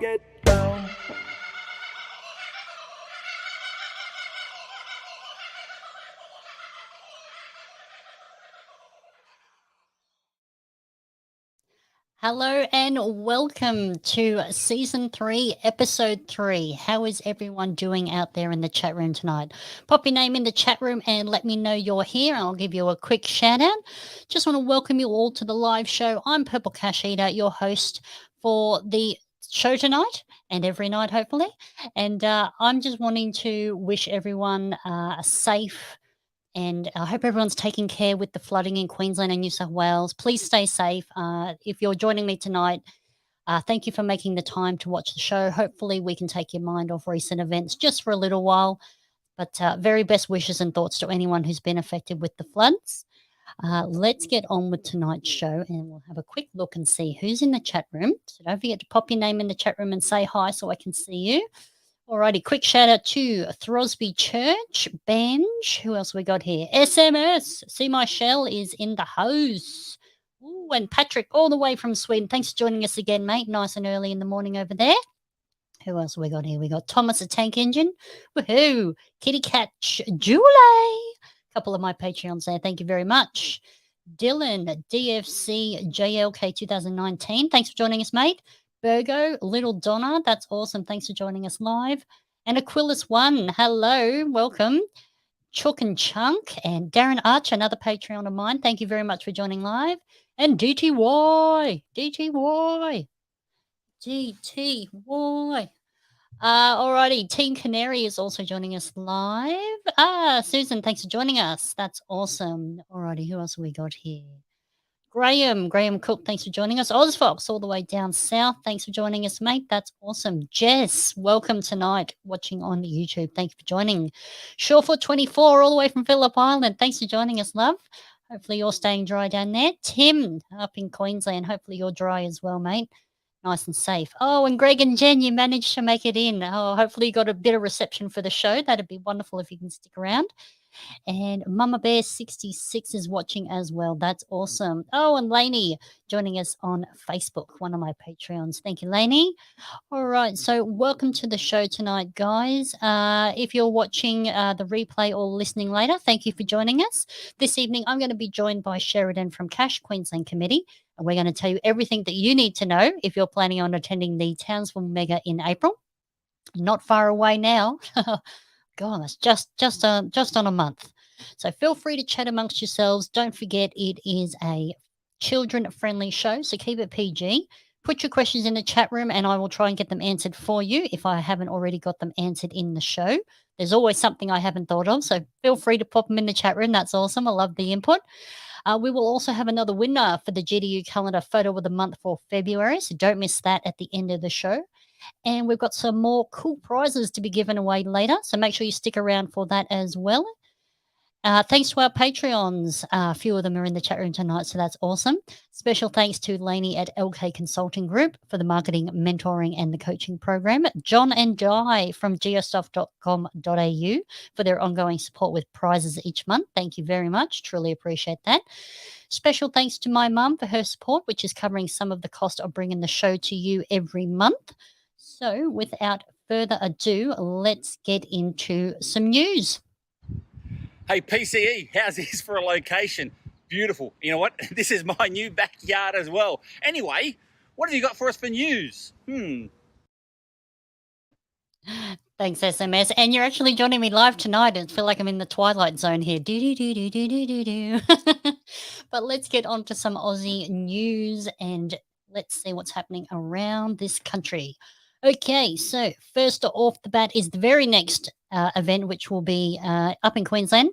get down. Hello and welcome to Season 3, Episode 3. How is everyone doing out there in the chat room tonight? Pop your name in the chat room and let me know you're here, and I'll give you a quick shout out. Just want to welcome you all to the live show. I'm Purple Cache Eater, your host for the show tonight and every night, hopefully. And I'm just wanting to wish everyone a safe, and I hope everyone's taking care with the flooding in Queensland and New South Wales. Please stay safe. If you're joining me tonight, thank you for making the time to watch the show. Hopefully, we can take your mind off recent events just for a little while. But very best wishes and thoughts to anyone who's been affected with the floods. Let's get on with tonight's show, and we'll have a quick look and see who's in the chat room. So don't forget to pop your name in the chat room and say hi so I can see you. Alrighty, quick shout out to Throsby Church, Benj. Who else we got here? SMS. See My Shell is in the house. Ooh, and Patrick, all the way from Sweden. Thanks for joining us again, mate. Nice and early in the morning over there. Who else we got here? We got Thomas the Tank Engine. Woohoo! Kitty Catch, Julie. A couple of my Patreons there. Thank you very much. Dylan, DFC JLK 2019. Thanks for joining us, mate. Virgo, Little Donna, that's awesome. Thanks for joining us live. And Aquilus1, hello, welcome. Chook and Chunk and Darren Arch, another Patreon of mine. Thank you very much for joining live. And DTY. Alrighty, Team Canary is also joining us live. Susan, thanks for joining us. That's awesome. Alrighty, who else have we got here? Graham Cook, thanks for joining us. Ozfox, all the way down south, thanks for joining us, mate. That's awesome. Jess, welcome tonight, watching on YouTube. Thank you for joining. Surefoot24, all the way from Phillip Island, thanks for joining us, love. Hopefully you're staying dry down there. Tim, up in Queensland, hopefully you're dry as well, mate. Nice and safe. Oh, and Greg and Jen, you managed to make it in. Oh, hopefully you got a bit of reception for the show. That'd be wonderful if you can stick around. And Mama Bear 66 is watching as well. That's awesome. Oh, and Lainey joining us on Facebook, one of my Patreons. Thank you, Lainey. All right, so welcome to the show tonight, guys. If you're watching the replay or listening later, thank you for joining us. This evening, I'm going to be joined by Sheridan from Cache Queensland Committee, and we're going to tell you everything that you need to know if you're planning on attending the Townsville Mega in April. Not far away now. God, that's just on a month. So feel free to chat amongst yourselves. Don't forget it is a children-friendly show, so keep it PG. Put your questions in the chat room and I will try and get them answered for you if I haven't already got them answered in the show. There's always something I haven't thought of, so feel free to pop them in the chat room. That's awesome. I love the input. We will also have another winner for the GDU calendar photo of the month for February, so don't miss that at the end of the show. And we've got some more cool prizes to be given away later, so make sure you stick around for that as well. Thanks to our Patreons. A few of them are in the chat room tonight, so that's awesome. Special thanks to Lainey at LK Consulting Group for the marketing, mentoring, and the coaching program. John and Di from geostuff.com.au for their ongoing support with prizes each month. Thank you very much. Truly appreciate that. Special thanks to my mum for her support, which is covering some of the cost of bringing the show to you every month. So without further ado, let's get into some news. Hey, PCE, how's this for a location? Beautiful. You know what? This is my new backyard as well. Anyway, what have you got for us for news? Thanks, SMS. And you're actually joining me live tonight. I feel like I'm in the Twilight Zone here. But let's get on to some Aussie news and let's see what's happening around this country. Okay, so first off the bat is the very next event, which will be up in Queensland.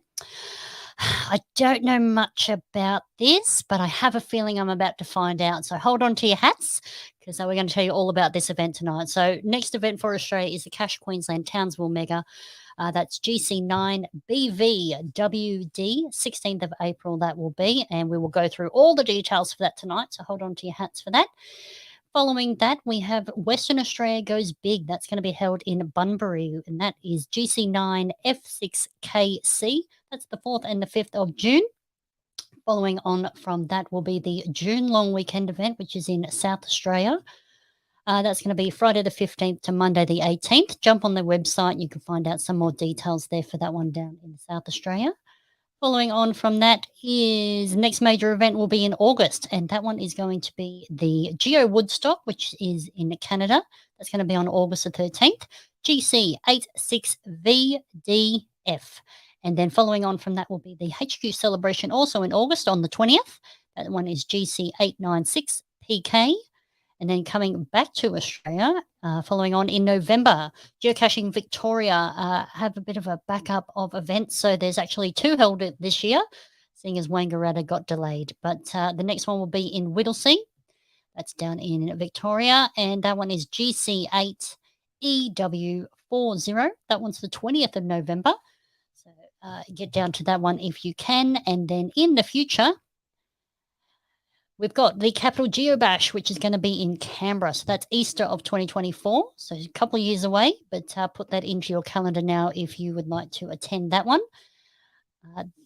I don't know much about this, but I have a feeling I'm about to find out. So hold on to your hats because we're going to tell you all about this event tonight. So next event for Australia is the Cache Queensland Townsville Mega. That's GC9 BVWD, 16th of April that will be, and we will go through all the details for that tonight. So hold on to your hats for that. Following that, we have Western Australia Goes Big. That's going to be held in Bunbury, and that is GC9 F6KC. That's the 4th and the 5th of June. Following on from that will be the June long weekend event, which is in South Australia. That's going to be Friday the 15th to Monday the 18th. Jump on their website. You can find out some more details there for that one down in South Australia. Following on from that is the next major event will be in August, and that one is going to be the Geo Woodstock, which is in Canada. That's going to be on August the 13th, GC86VDF. And then following on from that will be the HQ celebration also in August on the 20th. That one is GC896PK. And then coming back to Australia, following on in November, Geocaching Victoria have a bit of a backup of events. So there's actually 2 held this year, seeing as Wangaratta got delayed. But the next one will be in Whittlesea. That's down in Victoria. And that one is GC8EW40. That one's the 20th of November. So get down to that one if you can. And then in the future, we've got the Capital Geobash, which is going to be in Canberra. So that's Easter of 2024. So a couple of years away, but put that into your calendar now if you would like to attend that one.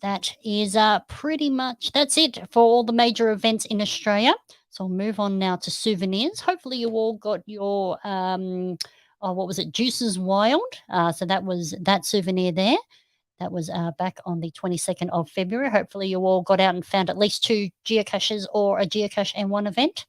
That is pretty much, that's it for all the major events in Australia. So I'll move on now to souvenirs. Hopefully you all got your, what was it, Juices Wild. So that was that souvenir there. That was back on the 22nd of February. Hopefully you all got out and found at least 2 geocaches or a geocache and 1 event.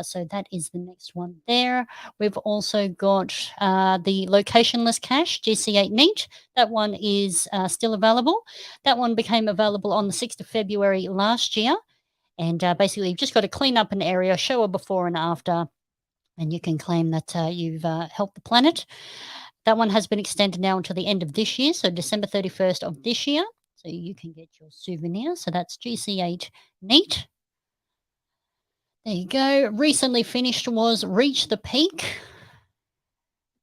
So that is the next one there. We've also got the locationless cache, GC8 Neat. That one is still available. That one became available on the 6th of February last year. And basically you've just got to clean up an area, show a before and after, and you can claim that you've helped the planet. That one has been extended now until the end of this year, so December 31st of this year. So you can get your souvenir. So that's GC8 Neat. There you go. Recently finished was Reach the Peak.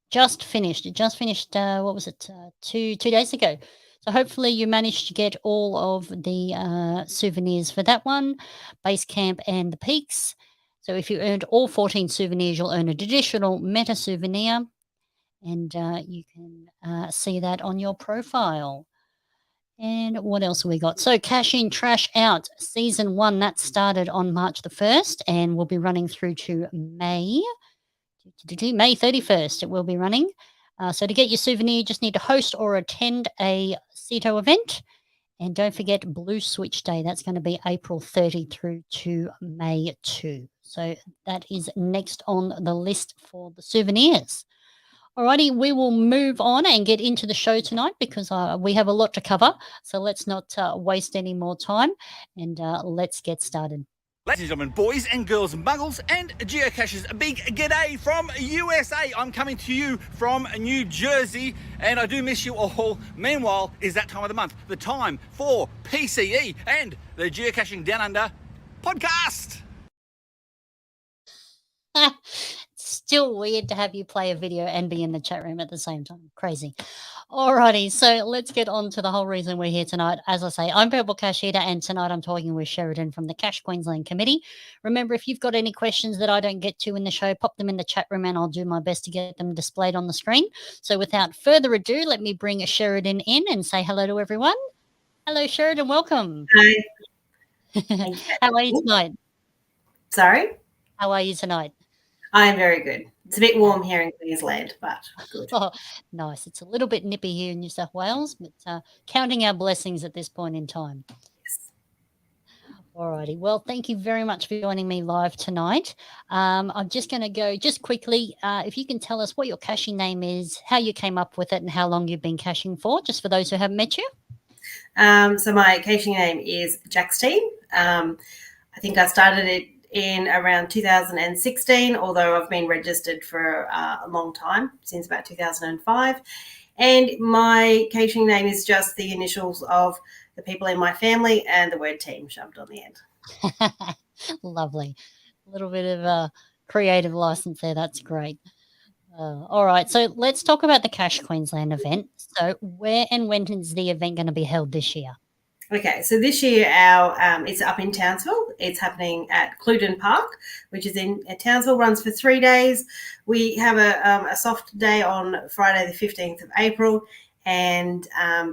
Just finished. It just finished, what was it, 2 days ago. So hopefully you managed to get all of the souvenirs for that one, Base Camp and the Peaks. So if you earned all 14 souvenirs, you'll earn an additional meta souvenir. And you can see that on your profile. And what else have we got? So Cash In, Trash Out, Season 1, that started on March the 1st and will be running through to May 31st. It will be running. So to get your souvenir, you just need to host or attend a CETO event. And don't forget Blue Switch Day. That's going to be April 30 through to May 2. So that is next on the list for the souvenirs. Alrighty, we will move on and get into the show tonight because we have a lot to cover. So let's not waste any more time and let's get started. Ladies and gentlemen, boys and girls, muggles and geocachers, a big g'day from USA. I'm coming to you from New Jersey and I do miss you all. Meanwhile, is that time of the month, the time for PCE and the Geocaching Down Under podcast. Still weird to have you play a video and be in the chat room at the same time. Crazy. Alrighty, so let's get on to the whole reason we're here tonight. As I say, I'm Purple Cache Eater, and tonight I'm talking with Sheridan from the Cache Queensland Committee. Remember, if you've got any questions that I don't get to in the show, pop them in the chat room and I'll do my best to get them displayed on the screen. So without further ado, let me bring Sheridan in and say hello to everyone. Hello, Sheridan. Welcome. Hi. How are you tonight? Sorry? How are you tonight? I'm very good. It's a bit warm here in Queensland, but good. Oh, nice. It's a little bit nippy here in New South Wales, but counting our blessings at this point in time. Yes. All righty. Well, thank you very much for joining me live tonight. I'm just going to go just quickly. If you can tell us what your caching name is, how you came up with it, and how long you've been caching for, just for those who haven't met you. So my caching name is Jackstein. I think I started it in around 2016, although I've been registered for a long time, since about 2005. And my caching name is just the initials of the people in my family and the word team shoved on the end. Lovely. A little bit of a creative license there. That's great. All right. So let's talk about the Cache Queensland event. So where and when is the event going to be held this year? Okay, so this year it's up in Townsville. It's happening at Cludon Park, which is in Townsville, runs for 3 days. We have a soft day on Friday the 15th of April, and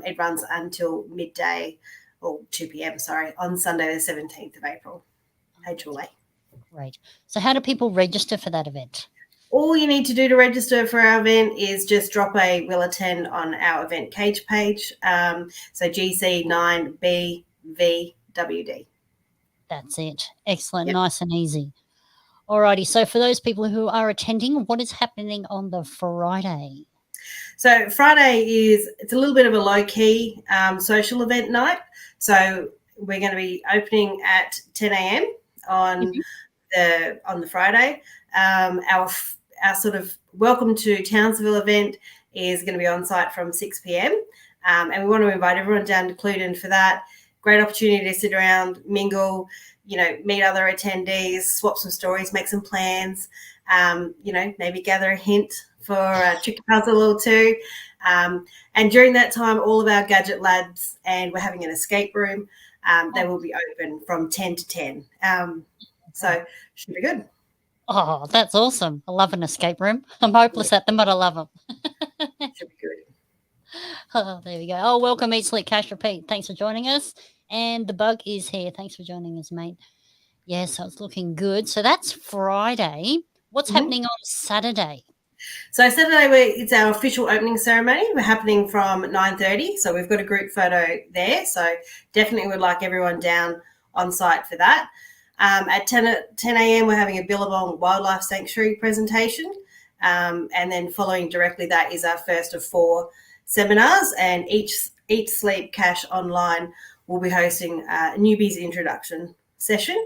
it runs until midday, or 2 p.m, on Sunday the 17th of April, HLA. Great. So how do people register for that event? All you need to do to register for our event is just drop a will attend on our event cage page. So GC9BVWD. That's it. Excellent. Yep. Nice and easy. Alrighty. So for those people who are attending, what is happening on the Friday? So Friday it's a little bit of a low key social event night. So we're going to be opening at 10 a.m. on the Friday. Our sort of welcome to Townsville event is going to be on site from 6 p.m. And we want to invite everyone down to Cluedon for that. Great opportunity to sit around, mingle, meet other attendees, swap some stories, make some plans, maybe gather a hint for a tricky puzzle or two. And during that time, all of our gadget labs, and we're having an escape room, they will be open from 10 to 10. So should be good. Oh, that's awesome. I love an escape room. I'm hopeless at them, but I love them. Should be good. Oh, there we go. Oh, welcome, Eat, Sleep, Cash, Repeat. Thanks for joining us. And the bug is here. Thanks for joining us, mate. Yeah, so it's looking good. So that's Friday. What's happening on Saturday? So Saturday, it's our official opening ceremony. We're happening from 9:30. So we've got a group photo there. So definitely would like everyone down on site for that. At 10 a.m., we're having a Billabong Wildlife Sanctuary presentation. And then following directly that is our first of 4 seminars. And Eat, Sleep, Cash Online will be hosting a newbies introduction session.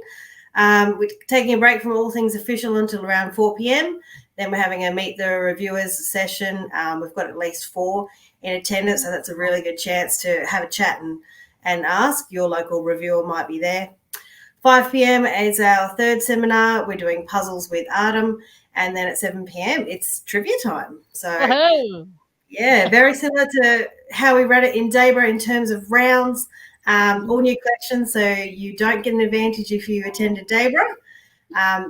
We're taking a break from all things official until around 4 p.m. Then we're having a Meet the Reviewers session. We've got at least 4 in attendance, so that's a really good chance to have a chat and ask. Your local reviewer might be there. 5 p.m. is our third seminar. We're doing puzzles with Artem. And then at 7 p.m., it's trivia time. So, yeah, very similar to how we ran it in Debra in terms of rounds. All new questions, so you don't get an advantage if you attended Debra.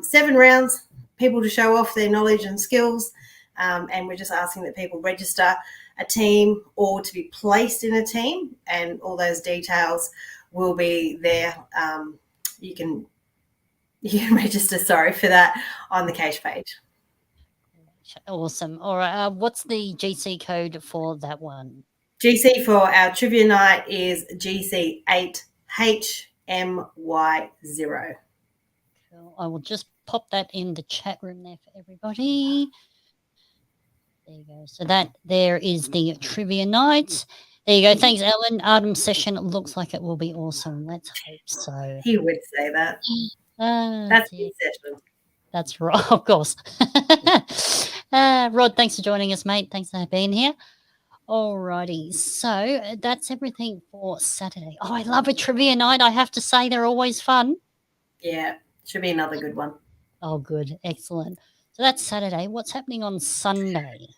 7 rounds, people to show off their knowledge and skills. And we're just asking that people register a team or to be placed in a team. And all those details will be there. You can register, for that on the Cache page. Awesome. All right. What's the GC code for that one? GC for our trivia night is GC8HMY0. Cool. I will just pop that in the chat room there for everybody. There you go. So that there is the trivia night. There you go. Thanks, Ellen. Artem's session looks like it will be awesome. Let's hope so. He would say that. That's his session. That's right, of course. Rod, thanks for joining us, mate. Thanks for being here. Alrighty, so that's everything for Saturday. Oh, I love a trivia night. I have to say, they're always fun. Yeah, should be another good one. Oh, good. Excellent. So that's Saturday. What's happening on Sunday?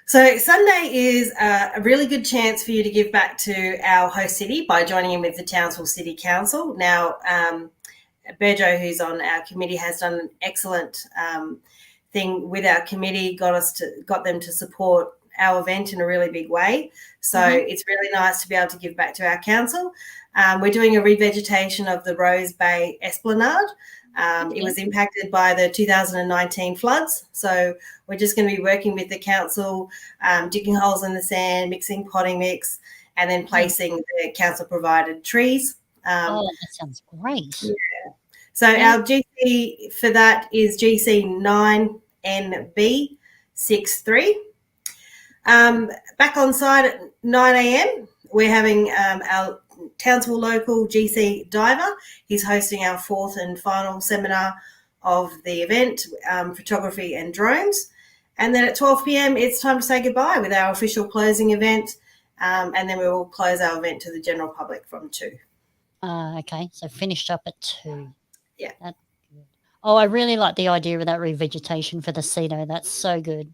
So Sunday is a really good chance for you to give back to our host city by joining in with the Townsville City Council. Now, Berjo, who's on our committee, has done an excellent thing with our committee, got them to support our event in a really big way. So it's really nice to be able to give back to our council. We're doing a revegetation of the Rose Bay Esplanade. It was impacted by the 2019 floods. So we're just going to be working with the council, digging holes in the sand, mixing potting mix, and then placing the council-provided trees. Oh, that sounds great. Yeah. So our GC for that is GC9NB63. Back on site at 9 a.m., we're having our Townsville local GC Diver. He's hosting our 4th and final seminar of the event, photography and drones. And then at 12 p.m, it's time to say goodbye with our official closing event. And then we will close our event to the general public from 2. Okay, so finished up at 2. Yeah. That's good. Oh, I really like the idea of that revegetation for the Cedo. That's so good.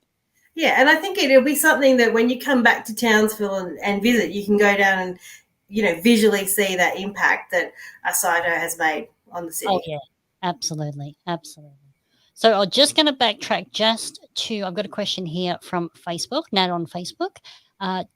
Yeah, and I think it'll be something that when you come back to Townsville and visit, you can go down and, visually see that impact that a Cido has made on the city. Oh, yeah, absolutely, absolutely. So I'm just going to backtrack I've got a question here from Facebook, Nat on Facebook.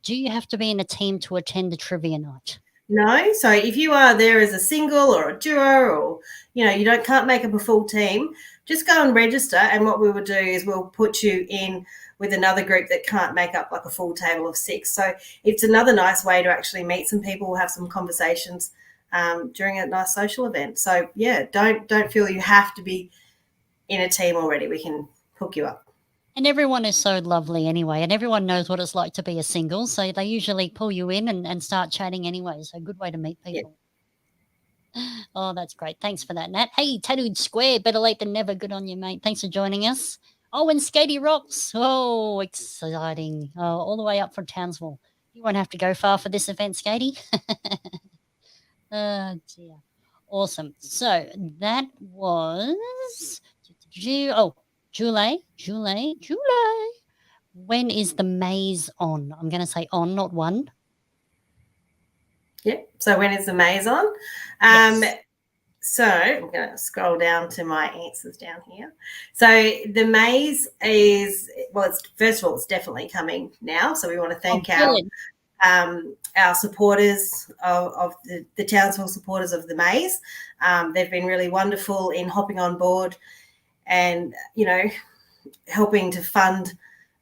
Do you have to be in a team to attend the trivia night? No. So if you are there as a single or a duo or, can't make up a full team, just go and register. And what we will do is we'll put you in with another group that can't make up like a full table of 6. So it's another nice way to actually meet some people, have some conversations during a nice social event. So yeah, don't feel you have to be in a team already. We can hook you up. And everyone is so lovely anyway, and everyone knows what it's like to be a single, so they usually pull you in and start chatting anyway. So good way to meet people. Oh, that's great. Thanks for that, Nat. Hey, Tattooed Square, better late than never. Good on you, mate. Thanks for joining us. Oh, and Skatey Rocks. Oh, exciting. Oh, all the way up from Townsville. You won't have to go far for this event, Skatey. Oh, dear. Awesome. So that was... Oh, July. When is the maze on? I'm going to say on, not one. Yep. So when is the maze on? Yes. So I'm going to scroll down to my answers down here. So the maze is, well, first of all, it's definitely coming now. So we want to thank our supporters of the Townsville supporters of the maze. They've been really wonderful in hopping on board and, helping to fund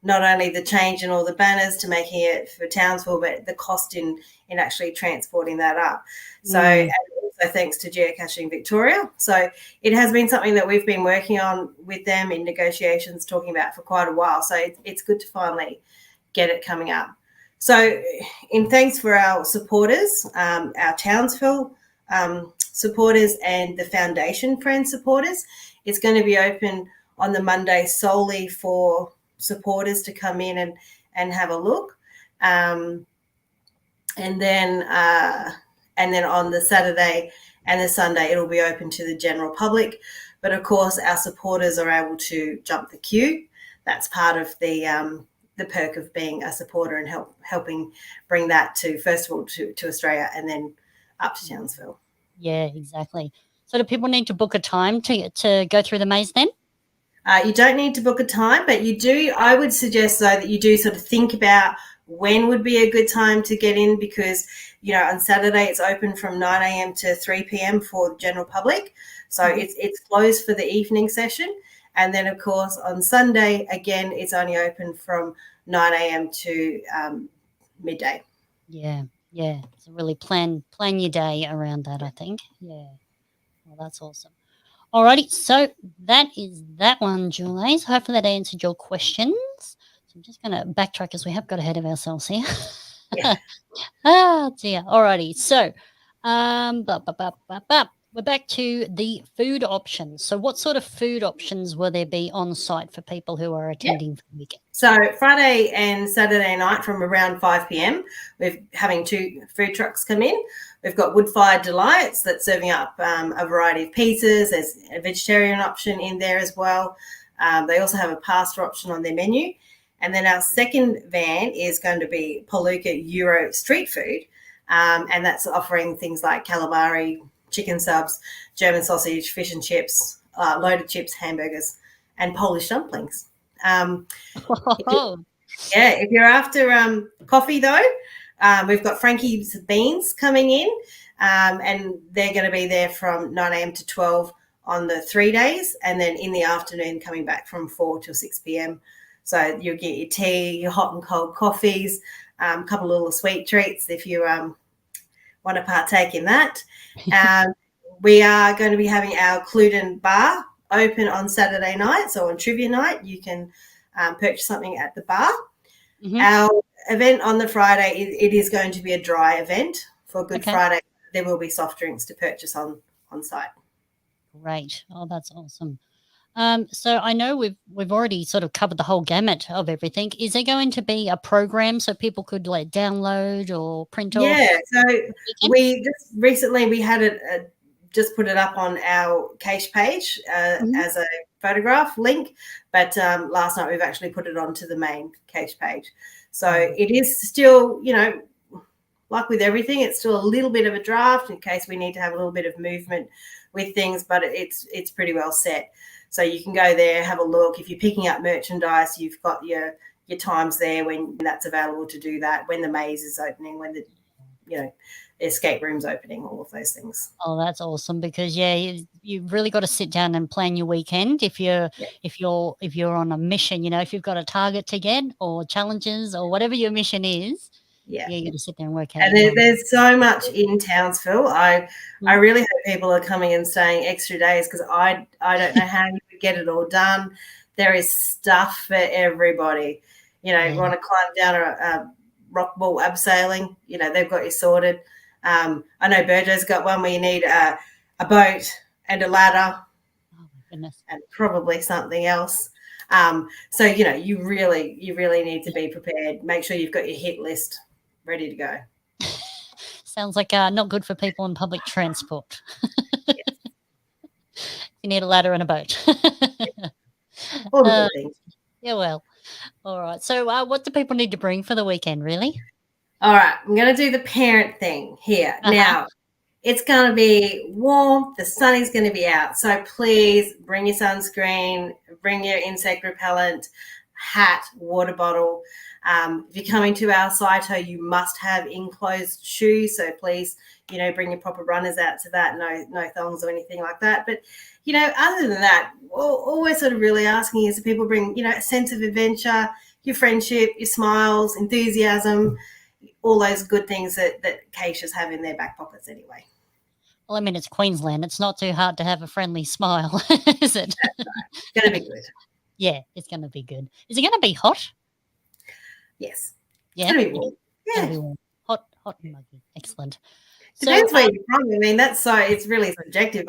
not only the change in all the banners to making it for Townsville, but the cost in actually transporting that up. So and also thanks to Geocaching Victoria. So it has been something that we've been working on with them in negotiations, talking about for quite a while. So it's good to finally get it coming up. So in thanks for our supporters, our Townsville supporters and the Foundation Friends supporters, it's going to be open on the Monday solely for supporters to come in and have a look. And then on the Saturday and the Sunday, it'll be open to the general public. But of course, our supporters are able to jump the queue. That's part of the perk of being a supporter and helping bring that to, first of all, to Australia and then up to Townsville. Yeah, exactly. So do people need to book a time to go through the maze then? You don't need to book a time, but you do. I would suggest, though, that you do sort of think about when would be a good time to get in because, on Saturday it's open from 9 a.m. to 3 p.m. for the general public. So it's closed for the evening session. And then, of course, on Sunday, again, it's only open from 9 a.m. to midday. Yeah. So really plan your day around that, I think. Yeah. Well, that's awesome. Alrighty, so that is that one, Julie. So hopefully that answered your questions. So I'm just going to backtrack as we have got ahead of ourselves here. Yeah. Dear. Alrighty, so we're back to the food options. So what sort of food options will there be on site for people who are attending for the weekend? So Friday and Saturday night from around 5 p.m, we're having 2 food trucks come in. We've got Wood-Fired Delights that's serving up a variety of pizzas. There's a vegetarian option in there as well. They also have a pasta option on their menu. And then our second van is going to be Palooka Euro Street Food, and that's offering things like calamari, chicken subs, German sausage, fish and chips, loaded chips, hamburgers, and Polish dumplings. If you're after coffee, though, we've got Frankie's Beans coming in, and they're going to be there from 9 a.m. to 12 on the 3 days, and then in the afternoon coming back from 4 till 6 p.m. So you'll get your tea, your hot and cold coffees, a couple of little sweet treats if you want to partake in that. We are going to be having our Cluden bar open on Saturday night. So on trivia night, you can purchase something at the bar. Our event on the Friday, it is going to be a dry event for Good Friday. There will be soft drinks to purchase on site. Great. Oh, that's awesome. So I know we've already sort of covered the whole gamut of everything. Is there going to be a program so people could like download or print off? Yeah. So we just recently we had it just put it up on our Cache page as a photograph link, but last night we've actually put it onto the main Cache page. So it is still, like with everything, it's still a little bit of a draft in case we need to have a little bit of movement with things, but it's pretty well set. So you can go there, have a look. If you're picking up merchandise, you've got your times there when that's available to do that, when the maze is opening, when the escape rooms opening, all of those things. Oh, that's awesome, because you've really got to sit down and plan your weekend if you're on a mission. If you've got a target to get or challenges or whatever your mission is, you got to sit there and work out. And there's so much in Townsville. I really hope people are coming and staying extra days, because I don't know how you could get it all done. There is stuff for everybody. You want to climb down a rock wall abseiling, they've got you sorted. I know Burjo's got one where you need a boat and a ladder. Oh, my goodness. And probably something else. So, you really need to be prepared. Make sure you've got your hit list ready to go. Sounds like not good for people in public transport. You need a ladder and a boat. All the good things. Yeah, well. All right. So what do people need to bring for the weekend, really? All right. I'm going to do the parent thing here. Now, it's going to be warm. The sun is going to be out. So please bring your sunscreen, bring your insect repellent, hat, water bottle. If you're coming to our site, you must have enclosed shoes. So please, bring your proper runners out to that. No thongs or anything like that. But, other than that, all we're sort of really asking is that people bring, a sense of adventure, your friendship, your smiles, enthusiasm, all those good things that caches have in their back pockets anyway. Well, I mean, it's Queensland. It's not too hard to have a friendly smile, is it? That's right. It's going to be good. Yeah, it's going to be good. Is it going to be hot? Yes. Yeah. It's going to be warm. Yeah. Be warm. Hot and muggy. Excellent. Depends where you're from. I mean, it's really subjective.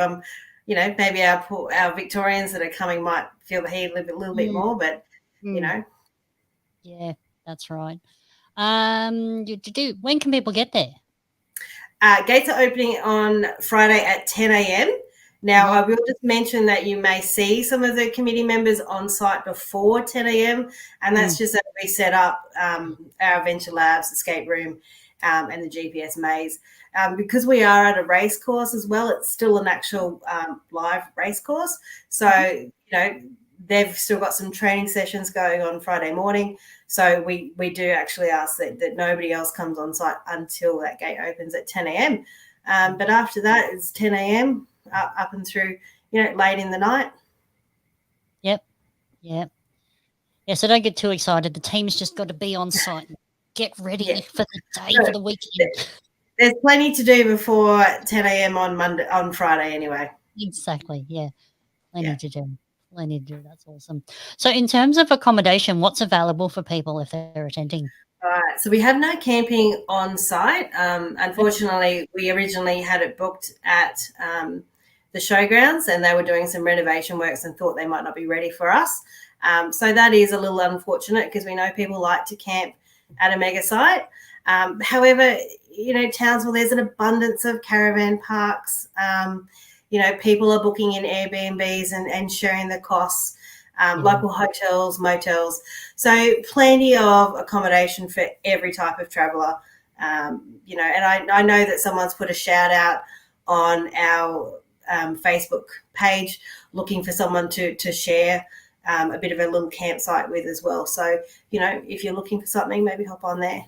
Maybe our Victorians that are coming might feel the heat a little bit more, but Yeah, that's right. When can people get there? Gates are opening on Friday at 10 a.m. Now, I will just mention that you may see some of the committee members on site before 10 a.m. and that's just that we set up our Adventure Labs escape room and the GPS maze. Because we are at a race course as well, it's still an actual live race course. So, they've still got some training sessions going on Friday morning. So we do actually ask that nobody else comes on site until that gate opens at 10 a.m. But after that, it's 10 a.m. Up and through, late in the night. Yep. Yeah, so don't get too excited. The team's just got to be on site. Get ready for the day, for the weekend. There's plenty to do before 10 a.m. on Friday anyway. Exactly, yeah. Plenty to do. That's awesome. So in terms of accommodation, what's available for people if they're attending? All right. So we have no camping on site. Unfortunately, we originally had it booked at the showgrounds and they were doing some renovation works and thought they might not be ready for us. So that is a little unfortunate because we know people like to camp at a mega site. However, Townsville, there's an abundance of caravan parks. People are booking in Airbnbs and sharing the costs, local hotels, motels. So plenty of accommodation for every type of traveller. And I know that someone's put a shout out on our Facebook page looking for someone to share a bit of a little campsite with as well. So, if you're looking for something, maybe hop on there.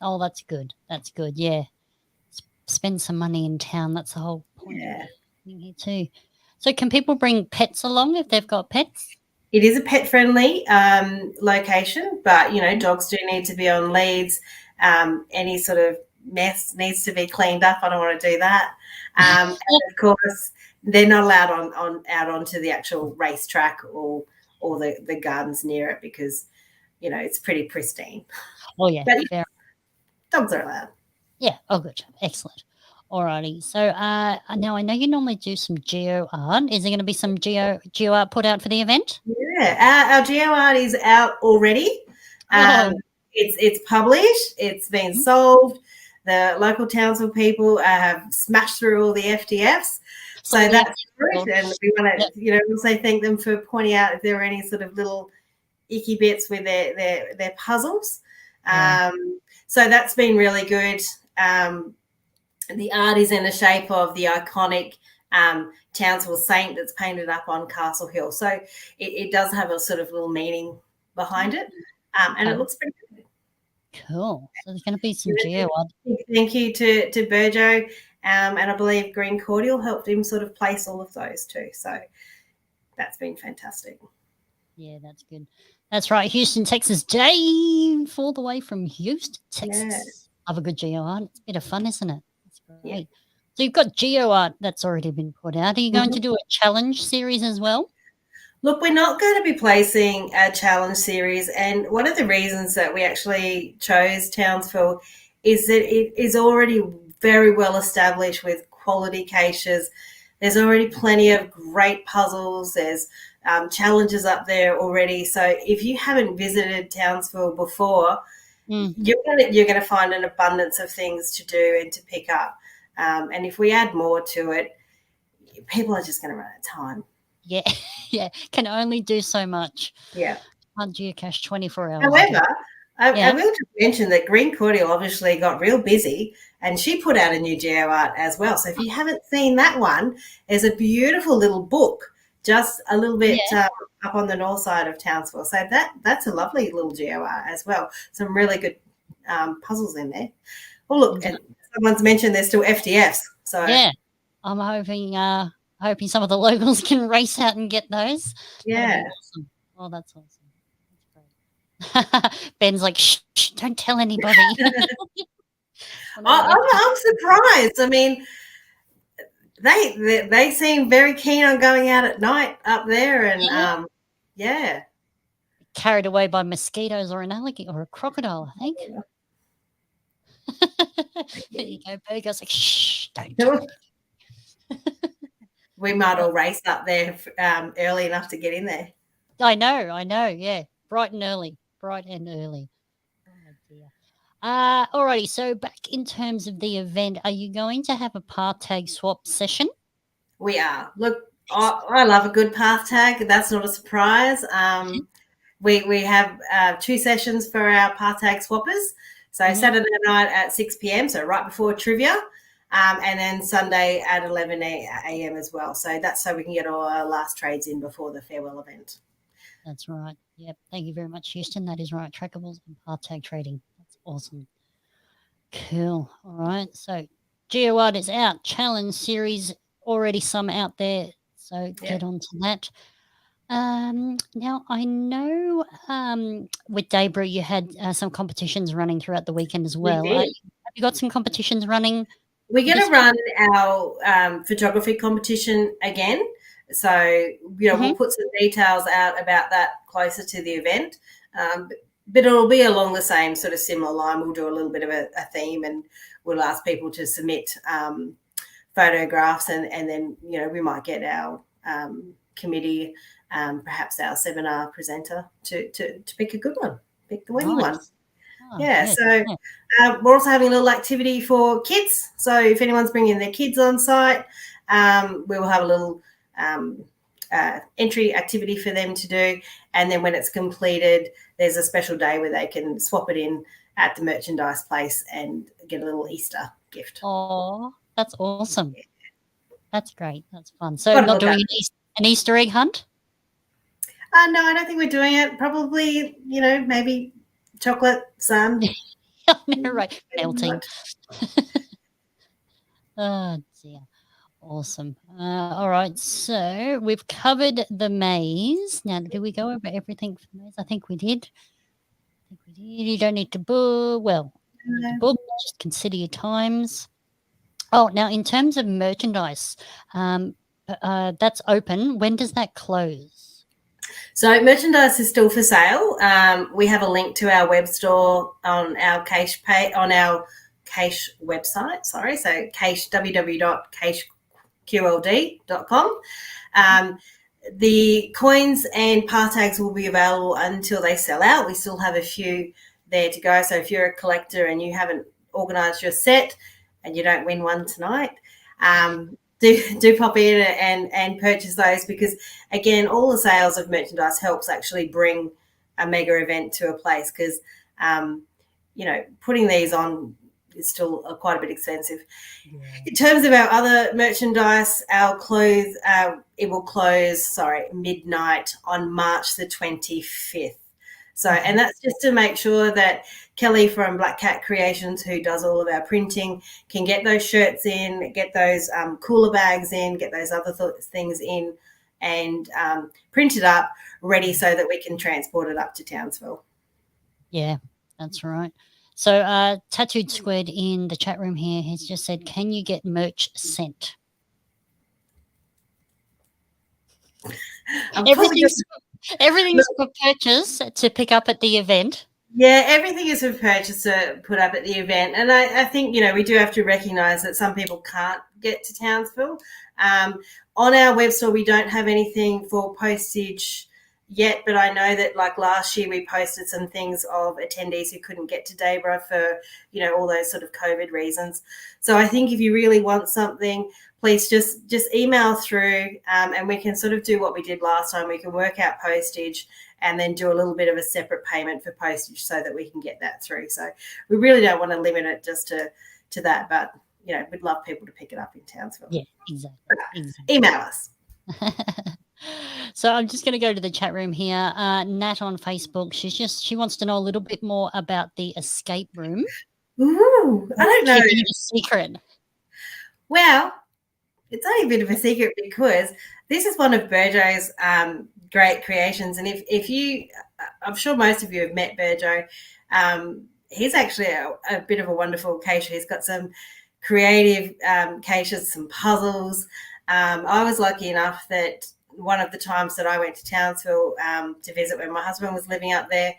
Oh, that's good. Yeah. Spend some money in town. That's the whole point here too. So can people bring pets along if they've got pets? It is a pet-friendly location, but, dogs do need to be on leads. Any sort of mess needs to be cleaned up. I don't want to do that. And, of course, they're not allowed out onto the actual racetrack or the gardens near it because, it's pretty pristine. Oh, yeah. But dogs are allowed. Yeah. Oh, good. Excellent. Alrighty. So now I know you normally do some geo art. Is there going to be some geo art put out for the event? Yeah, our geo art is out already. It's published. It's been solved. The local Townsville people have smashed through all the FDFs. So that's good. And we want to, also thank them for pointing out if there were any sort of little icky bits with their puzzles. So that's been really good. The art is in the shape of the iconic Townsville Saint that's painted up on Castle Hill. So it does have a sort of little meaning behind it, and it looks pretty good. Cool. So there's going to be some geo art. Thank you to Burjo, and I believe Green Cordial helped him sort of place all of those too. So that's been fantastic. Yeah, that's good. That's right. Houston, Texas. Dave, all the way from Houston, Texas. Yeah. Love a good geo art. It's a bit of fun, isn't it? It's great. Yeah. So you've got geo art that's already been put out. Are you going to do a challenge series as well? Look, we're not going to be placing a challenge series, and one of the reasons that we actually chose Townsville is that it is already very well established with quality caches. There's already plenty of great puzzles. There's challenges up there already. So if you haven't visited Townsville before, you're going to find an abundance of things to do and to pick up. And if we add more to it, people are just going to run out of time. Yeah, yeah. Can only do so much. Yeah. Can't geocache 24 hours. However, I will just mention that Green Cordial obviously got real busy and she put out a new geo art as well. So if you haven't seen that one, there's a beautiful little book just a little bit up on the north side of Townsville. So that's a lovely little geo art as well. Some really good puzzles in there. Well, look, and someone's mentioned there's still FDFs. So yeah, I'm hoping some of the locals can race out and get those. Yeah. Awesome. Oh, that's awesome. Ben's like, shh, don't tell anybody. I'm surprised. I mean, they seem very keen on going out at night up there, and carried away by mosquitoes or an alligator or a crocodile, I think. There you go. Burger's like, shh, don't tell. We might all race up there early enough to get in there. I know. Yeah, bright and early. Oh, dear. Alrighty, so back in terms of the event, are you going to have a path tag swap session? We are. Look, I love a good path tag. That's not a surprise. We have 2 sessions for our path tag swappers. So Saturday night at 6 p.m, so right before trivia, and then Sunday at 11 a.m. as well. So that's so we can get all our last trades in before the farewell event. That's right. Yep. Thank you very much, Houston. That is right. Trackables and path tag trading. That's awesome. Cool. All right. So GeoArt is out. Challenge series, already some out there. So get on to that. Now, I know with Debra you had some competitions running throughout the weekend as well. Have you got some competitions running? We're going to run our photography competition again. So, we'll put some details out about that closer to the event. But it'll be along the same sort of similar line. We'll do a little bit of a theme, and we'll ask people to submit photographs, and then, we might get our committee, perhaps our seminar presenter to pick a good one, pick the winning one. Oh, so we're also having a little activity for kids. So if anyone's bringing their kids on site, we will have a little entry activity for them to do, and then when it's completed, there's a special day where they can swap it in at the merchandise place and get a little Easter gift. Oh, that's awesome. That's great. That's fun. So not doing an Easter egg hunt? No, I don't think we're doing it. Probably, maybe chocolate, sun. Right, melting. Oh, dear. Awesome. All right, so we've covered the maze. Now, did we go over everything for the maze? I think we did. You don't need to book. Well, just consider your times. Oh, now in terms of merchandise, that's open. When does that close? So merchandise is still for sale. We have a link to our web store on our Cache page, on our Cache website. Sorry, so Cache www.CacheQLD.com. The coins and path tags will be available until they sell out. We still have a few there to go. So if you're a collector and you haven't organised your set and you don't win one tonight, do pop in and purchase those, because again, all the sales of merchandise helps actually bring a mega event to a place, because putting these on is still quite a bit expensive. Yeah. In terms of our other merchandise, our clothes, it will close midnight on March the 25th. So, and that's just to make sure that Kelly from Black Cat Creations, who does all of our printing, can get those shirts in, get those cooler bags in, get those other things in, and print it up ready so that we can transport it up to Townsville. Yeah, that's right. So Tattooed Squid in the chat room here has just said, can you get merch sent? Everything's for purchase to pick up at the event. Yeah, everything is for purchase to put up at the event. And I think, we do have to recognise that some people can't get to Townsville. On our web store, we don't have anything for postage yet, but I know that like last year we posted some things of attendees who couldn't get to Debra for, all those sort of COVID reasons. So I think if you really want something, please just email through and we can sort of do what we did last time. We can work out postage and then do a little bit of a separate payment for postage so that we can get that through. So we really don't want to limit it just to that, but, we'd love people to pick it up in Townsville. Yeah, exactly. Email us. So I'm just going to go to the chat room here. Nat on Facebook, she wants to know a little bit more about the escape room. Ooh, I don't know. Keeping it a secret. Well, it's only a bit of a secret because this is one of Burjo's great creations. And if you, I'm sure most of you have met Burjo. He's actually a bit of a wonderful cacher. He's got some creative caches, some puzzles. I was lucky enough that one of the times that I went to Townsville to visit when my husband was living up there,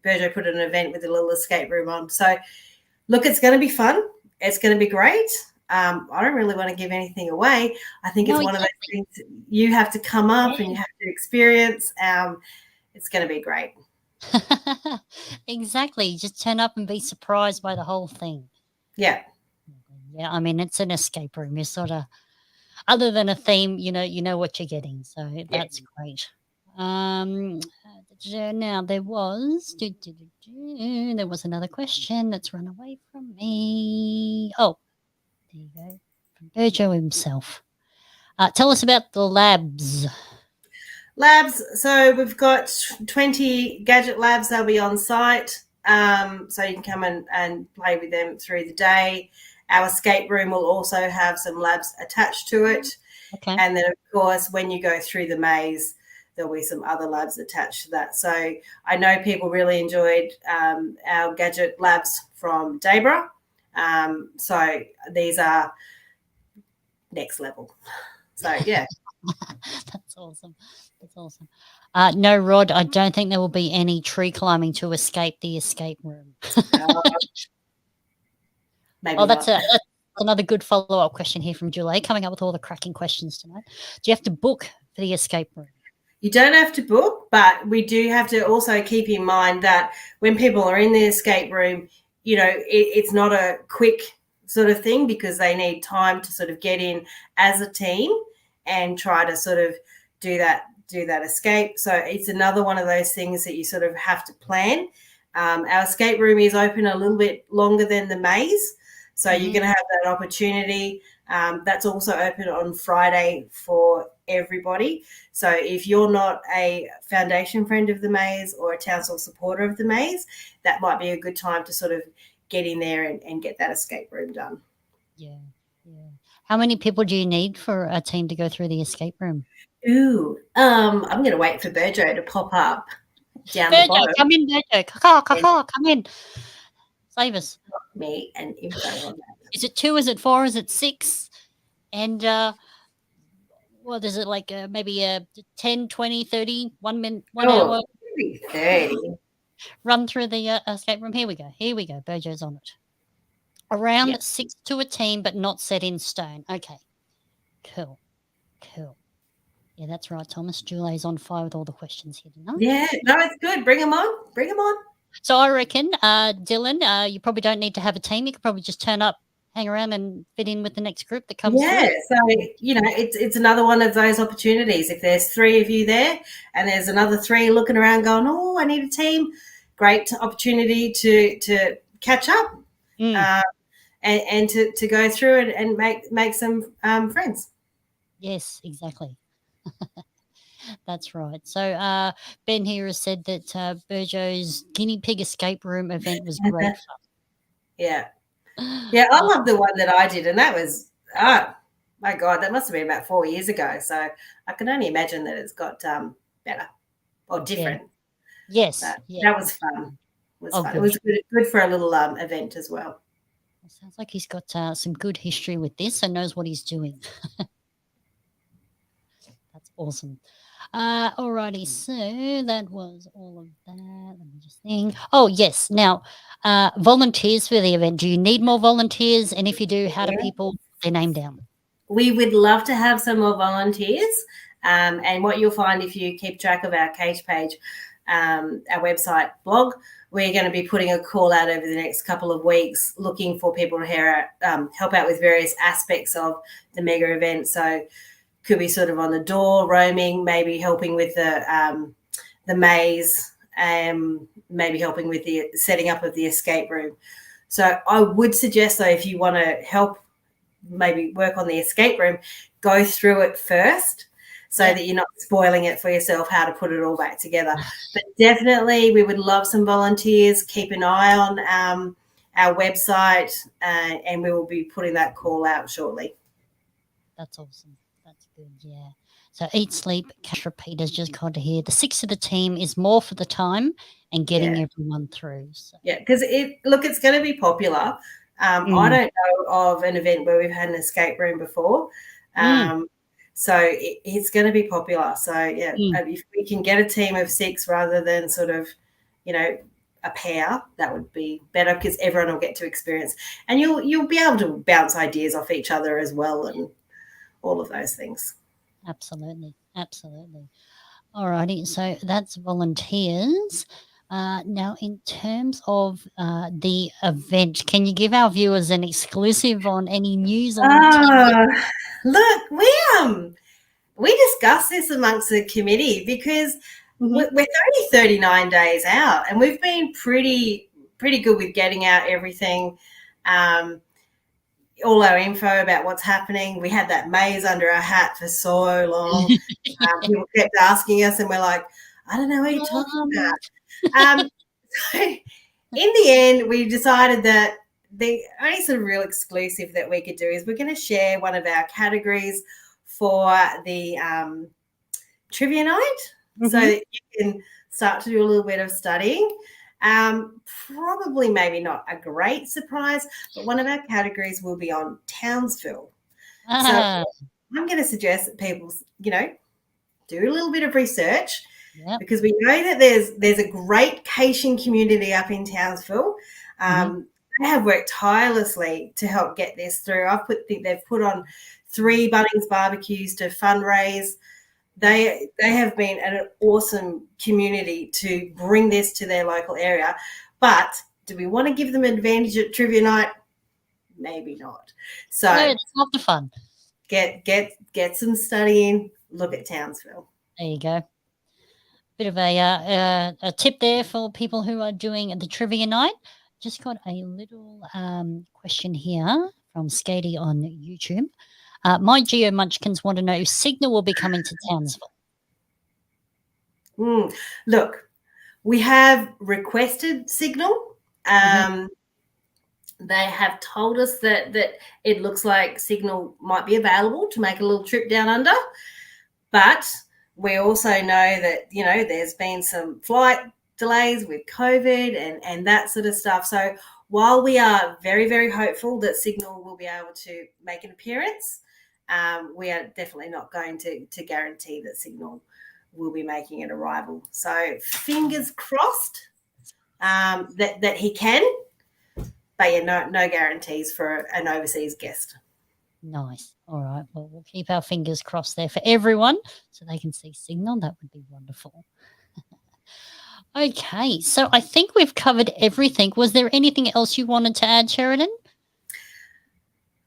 Burjo put an event with a little escape room on. So, look, it's going to be fun. It's going to be great. I don't really want to give anything away. I think it's one of those things you have to come up and you have to experience. It's going to be great. Exactly. Just turn up and be surprised by the whole thing. Yeah. Yeah, I mean, it's an escape room. You're sort of, other than a theme, you know what you're getting. So that's great. Now there was another question that's run away from me. Oh, there you go. From Burjo himself. Tell us about the labs. Labs. So we've got 20 gadget labs. They'll be on site. So you can come and play with them through the day. Our escape room will also have some labs attached to it. Okay. And then, of course, when you go through the maze, there'll be some other labs attached to that. So I know people really enjoyed our gadget labs from Debra. So these are next level. So, yeah. That's awesome. That's awesome. No, Rod, I don't think there will be any tree climbing to escape the escape room. Maybe that's another good follow-up question here from Julie, coming up with all the cracking questions tonight. Do you have to book for the escape room? You don't have to book, but we do have to also keep in mind that when people are in the escape room, it's not a quick sort of thing because they need time to sort of get in as a team and try to sort of do that escape. So it's another one of those things that you sort of have to plan. Our escape room is open a little bit longer than the maze. So you're going to have that opportunity. That's also open on Friday for everybody. So if you're not a foundation friend of the maze or a Townsville supporter of the maze, that might be a good time to sort of get in there and get that escape room done. Yeah. How many people do you need for a team to go through the escape room? Ooh, I'm going to wait for Burjo to pop up down the bottom. Come in, Burjo. Come in. Save us. Me and info on that. Is it 2? Is it 4? Is it 6? And what is it, like maybe 10, 20, 30, 1 minute, 1 hour? Maybe 30. Run through the escape room. Here we go. Burjo's on it. Around 6 to a team, but not set in stone. Okay. Cool. Yeah, that's right, Thomas. Julie's on fire with all the questions here tonight. Yeah, no, it's good. Bring them on. So I reckon, Dylan, you probably don't need to have a team. You could probably just turn up, hang around and fit in with the next group that comes through. So, it's another one of those opportunities. If there's 3 of you there and there's another 3 looking around going, oh, I need a team, great opportunity to catch up and to go through it and make some friends. Yes, exactly. That's right. So Ben here has said that Burjo's guinea pig escape room event was great Yeah. fun. Yeah, I love the one that I did, and that was, oh, my God, that must have been about 4 years ago. So I can only imagine that it's got better or Yeah. different. Yes. But Yeah. that was fun. It was Oh, fun. It good. was good for a little event as well. It sounds like he's got some good history with this and knows what he's doing. That's awesome. Alrighty, so that was all of that. Let me just think. Oh, yes. Now, volunteers for the event. Do you need more volunteers? And if you do, how do Yeah. people put their name down? We would love to have some more volunteers. And what you'll find if you keep track of our Cache page, our website blog, we're going to be putting a call out over the next couple of weeks looking for people to help out with various aspects of the mega event. So could be sort of on the door, roaming, maybe helping with the maze, maybe helping with the setting up of the escape room. So I would suggest, though, if you want to help maybe work on the escape room, go through it first so that you're not spoiling it for yourself how to put it all back together. But definitely we would love some volunteers. Keep an eye on our website and we will be putting that call out shortly. That's awesome. That's good, yeah. So Eat, Sleep, Cache, Repeat has just got to hear. The 6 of the team is more for the time and getting everyone through. So. Yeah, because it's going to be popular. I don't know of an event where we've had an escape room before. So it's going to be popular. So, if we can get a team of 6 rather than sort of, a pair, that would be better because everyone will get to experience. And you'll be able to bounce ideas off each other as well and all of those things. Absolutely. Absolutely. All righty. So that's volunteers. Now, in terms of the event, can you give our viewers an exclusive on any news on the Look, we discussed this amongst the committee because we're only 39 days out and we've been pretty good with getting out everything, all our info about what's happening. We had that maze under our hat for so long. People kept asking us and we're like, I don't know what you're talking about. So in the end, we decided that the only sort of real exclusive that we could do is we're going to share one of our categories for the trivia night so that you can start to do a little bit of studying. Probably maybe not a great surprise, but one of our categories will be on Townsville. So I'm going to suggest that people, do a little bit of research because we know that there's a great caching community up in Townsville. They have worked tirelessly to help get this through. They've put on 3 Bunnings barbecues to fundraise. They have been an awesome community to bring this to their local area. But do we want to give them an advantage at trivia night? Maybe not. So it's not the fun. Get some studying. Look at Townsville. There you go. Bit of a tip there for people who are doing the trivia night. Just got a little question here from Skady on YouTube. My Geo Munchkins want to know if Signal will be coming to Townsville. Look, we have requested Signal. They have told us that it looks like Signal might be available to make a little trip down under. But we also know that, there's been some flight delays with COVID and that sort of stuff. So while we are very, very hopeful that Signal will be able to make an appearance, we are definitely not going to guarantee that Signal will be making an arrival. So fingers crossed that he can, but no guarantees for an overseas guest. Nice. All right. Well, we'll keep our fingers crossed there for everyone so they can see Signal. That would be wonderful. Okay. So I think we've covered everything. Was there anything else you wanted to add, Sheridan?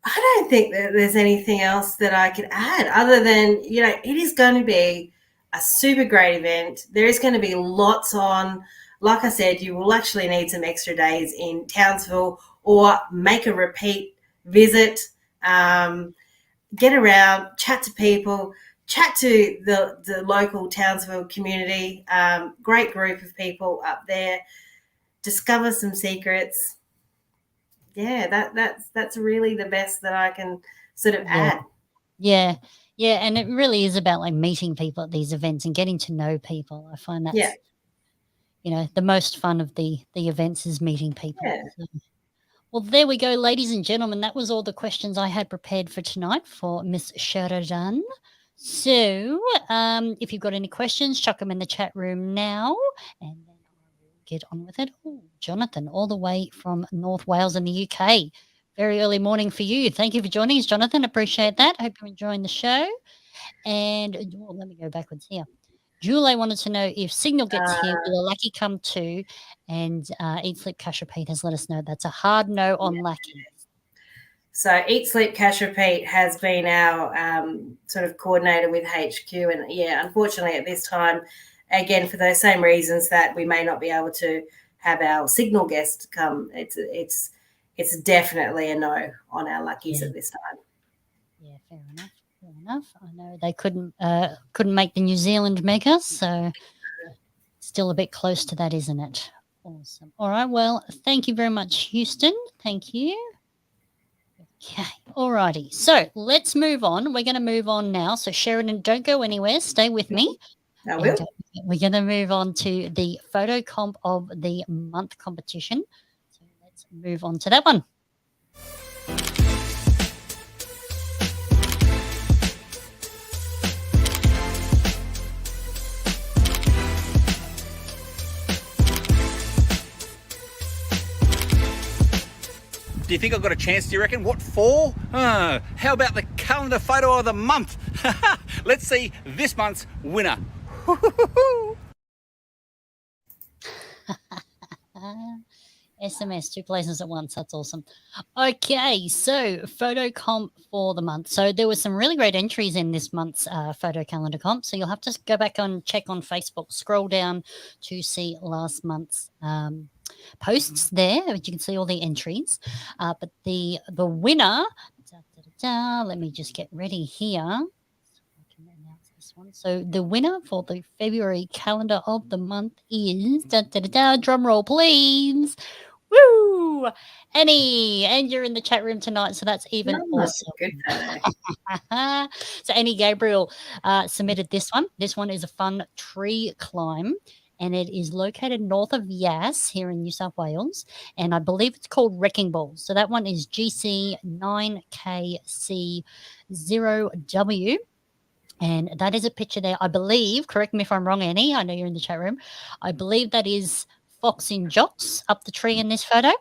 I don't think that there's anything else that I could add other than, it is going to be a super great event. There is going to be lots on. Like I said, you will actually need some extra days in Townsville or make a repeat visit. Get around, chat to people, chat to the local Townsville community. Great group of people up there. Discover some secrets. Yeah, that's really the best that I can sort of add. Yeah. Yeah. And it really is about like meeting people at these events and getting to know people. I find that's, the most fun of the events is meeting people. Yeah. So, well, there we go, ladies and gentlemen. That was all the questions I had prepared for tonight for Miss Sheridan. So if you've got any questions, chuck them in the chat room now, and then I will get on with it. Oh, Jonathan, all the way from North Wales in the UK. Very early morning for you. Thank you for joining us, Jonathan. Appreciate that. Hope you're enjoying the show. And let me go backwards here. Julie wanted to know if Signal gets here, will a Lucky come too? And Eat Sleep Cash Repeat has let us know that's a hard no on Lucky. So Eat Sleep Cash Repeat has been our sort of coordinator with HQ, and unfortunately at this time, again for those same reasons that we may not be able to have our Signal guest come, it's definitely a no on our Luckies at this time. Yeah, fair enough. I know they couldn't make the New Zealand Mega, so still a bit close to that, isn't it? Awesome. All right. Well, thank you very much, Houston. Thank you. Okay. All righty. So let's move on. We're going to move on now. So Sheridan, don't go anywhere. Stay with me. I will. We're going to move on to the photo comp of the month competition. So let's move on to that one. Do you think I've got a chance, do you reckon? What for? How about the calendar photo of the month? Let's see this month's winner. SMS, 2 places at once. That's awesome. Okay, so photo comp for the month. So there were some really great entries in this month's photo calendar comp. So you'll have to go back and check on Facebook, scroll down to see last month's posts there, but you can see all the entries. But the winner, let me just get ready here. I can announce this one. So the winner for the February calendar of the month is, drum roll please. Woo! Annie, and you're in the chat room tonight, so that's even awesome. So Annie Gabriel submitted this one. This one is a fun tree climb, and it is located north of Yass here in New South Wales, and I believe it's called Wrecking Ball. So that one is GC 9KC0W. And that is a picture there, I believe, correct me if I'm wrong, Annie, I know you're in the chat room, I believe that is Fox in Jocks up the tree in this photo.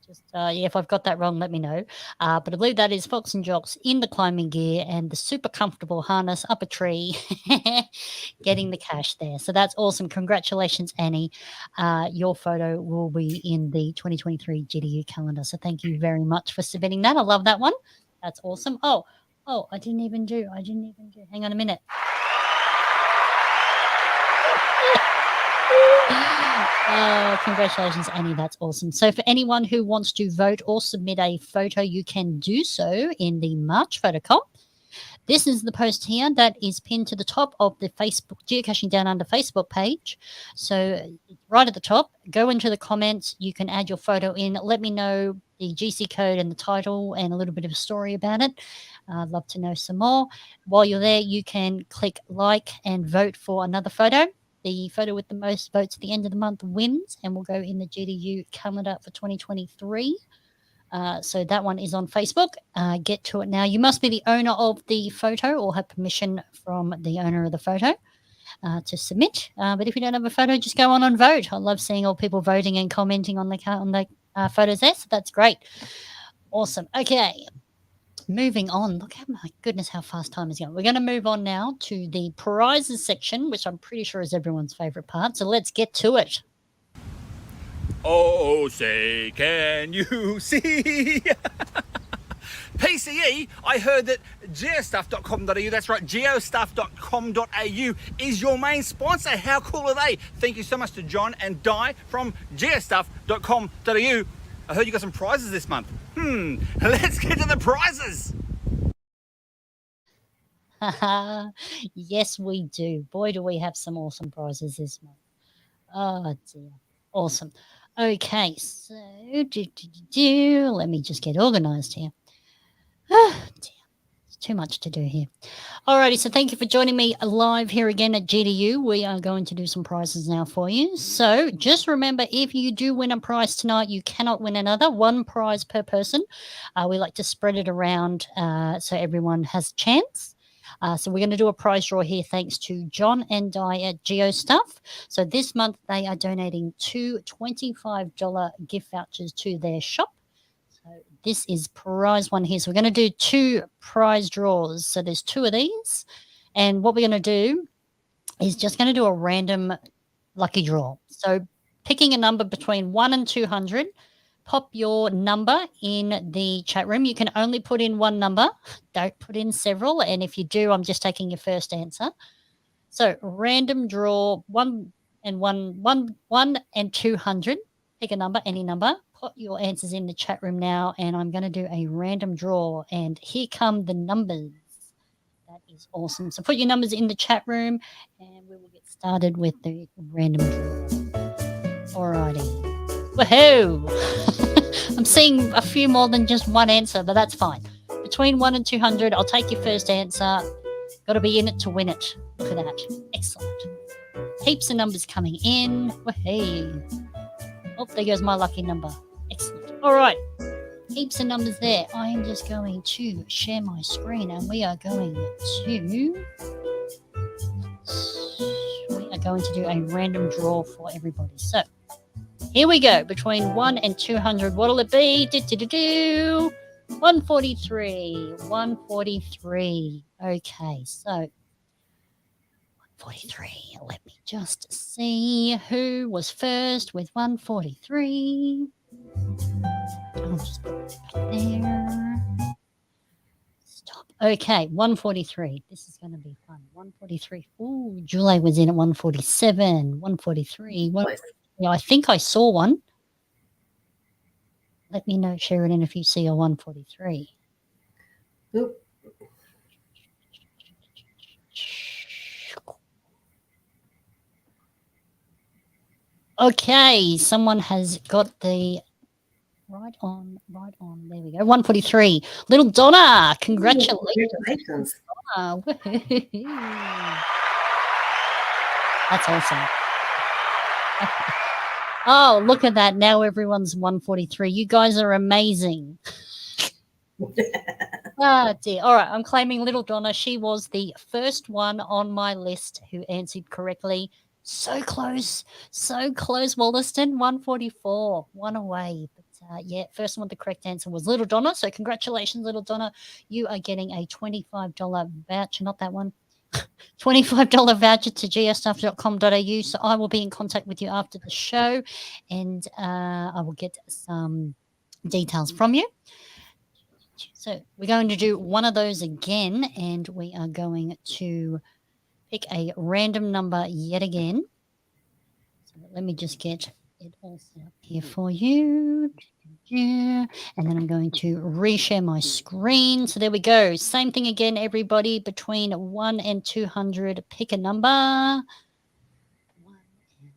Just if I've got that wrong, let me know. But I believe that is Fox and Jocks in the climbing gear and the super comfortable harness up a tree, getting the cash there. So that's awesome. Congratulations, Annie. Your photo will be in the 2023 GDU calendar. So thank you very much for submitting that. I love that one. That's awesome. Oh, I didn't even do. Hang on a minute. Oh, congratulations, Annie. That's awesome. So for anyone who wants to vote or submit a photo, you can do so in the March photo comp. This is the post here that is pinned to the top of the Facebook Geocaching Down Under Facebook page. So right at the top, go into the comments. You can add your photo in. Let me know the GC code and the title and a little bit of a story about it. I'd love to know some more. While you're there, you can click like and vote for another photo. The photo with the most votes at the end of the month wins and will go in the GDU calendar for 2023. So that one is on Facebook. Get to it now. You must be the owner of the photo or have permission from the owner of the photo to submit. But if you don't have a photo, just go on and vote. I love seeing all people voting and commenting on the photos there. So that's great. Awesome. Okay. Moving on. Look, my goodness, how fast time is going. We're going to move on now to the prizes section, which I'm pretty sure is everyone's favorite part. So let's get to it. Oh, say, can you see? PCE, I heard that geostuff.com.au, that's right, geostuff.com.au is your main sponsor. How cool are they? Thank you so much to John and Di from geostuff.com.au. I heard you got some prizes this month. Let's get to the prizes. Yes, we do. Boy, do we have some awesome prizes this month. Oh, dear. Awesome. Okay, so let me just get organized here. Ah, dear. It's too much to do here. Alrighty, so thank you for joining me live here again at GDU. We are going to do some prizes now for you. So just remember, if you do win a prize tonight, you cannot win another. One prize per person. We like to spread it around so everyone has a chance. So we're going to do a prize draw here thanks to John and Di at GeoStuff. So this month they are donating two $25 gift vouchers to their shop. So this is prize one here. So we're going to do two prize draws. So there's two of these. And what we're going to do is just going to do a random lucky draw. So picking a number between 1 and 200, pop your number in the chat room. You can only put in one number. Don't put in several. And if you do, I'm just taking your first answer. So random draw 1 and 200. Pick a number, any number. Put your answers in the chat room now, and I'm going to do a random draw. And here come the numbers. That is awesome. So put your numbers in the chat room, and we will get started with the random draw. Alrighty. Woohoo! I'm seeing a few more than just one answer, but that's fine. Between 1 and 200, I'll take your first answer. Got to be in it to win it. Look at that. Excellent. Heaps of numbers coming in. Woohoo! Oh, there goes my lucky number. Excellent. All right. Heaps of numbers there. I am just going to share my screen, and we are going to do a random draw for everybody. So here we go. Between 1 and 200, what'll it be? 143. 143. Okay, so 143. Let me just see who was first with 143. I'll just put it back there. Stop. Okay, 143. This is going to be fun. 143. Ooh, Julie was in at 147. 143. I think I saw one. Let me know, Sheridan, if you see a 143. Oop. Okay, someone has got the right on. There we go. 143. Little Donna, congratulations. Donna. That's awesome. Oh, look at that. Now everyone's 143. You guys are amazing. Oh, dear. All right, I'm claiming Little Donna. She was the first one on my list who answered correctly. So close, Wollaston. 144, one away. But yeah, first one with the correct answer was Little Donna. So congratulations, Little Donna. You are getting a $25 voucher, not that one. $25 voucher to geostuff.com.au. So I will be in contact with you after the show, and I will get some details from you. So we're going to do one of those again, and we are going to pick a random number yet again. So let me just get it all set up here for you. And then I'm going to reshare my screen. So there we go. Same thing again, everybody. Between 1 and 200, pick a number. 1 and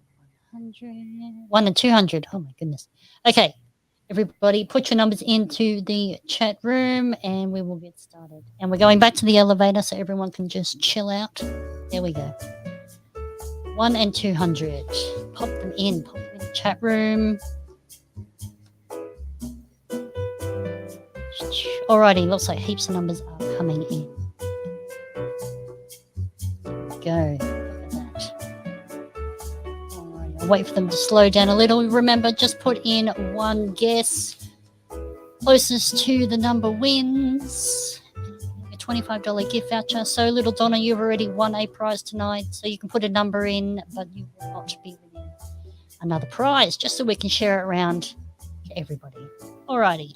100. 1 and 200. Oh, my goodness. Okay. Everybody, put your numbers into the chat room, and we will get started. And we're going back to the elevator so everyone can just chill out. There we go. 1 and 200. Pop them in the chat room. Alrighty, looks like heaps of numbers are coming in. There we go. Look at that. Alright, I'll wait for them to slow down a little. Remember, just put in one guess. Closest to the number wins. A $25 gift voucher. So, Little Donna, you've already won a prize tonight. So you can put a number in, but you will not be winning another prize, just so we can share it around to everybody. Alrighty.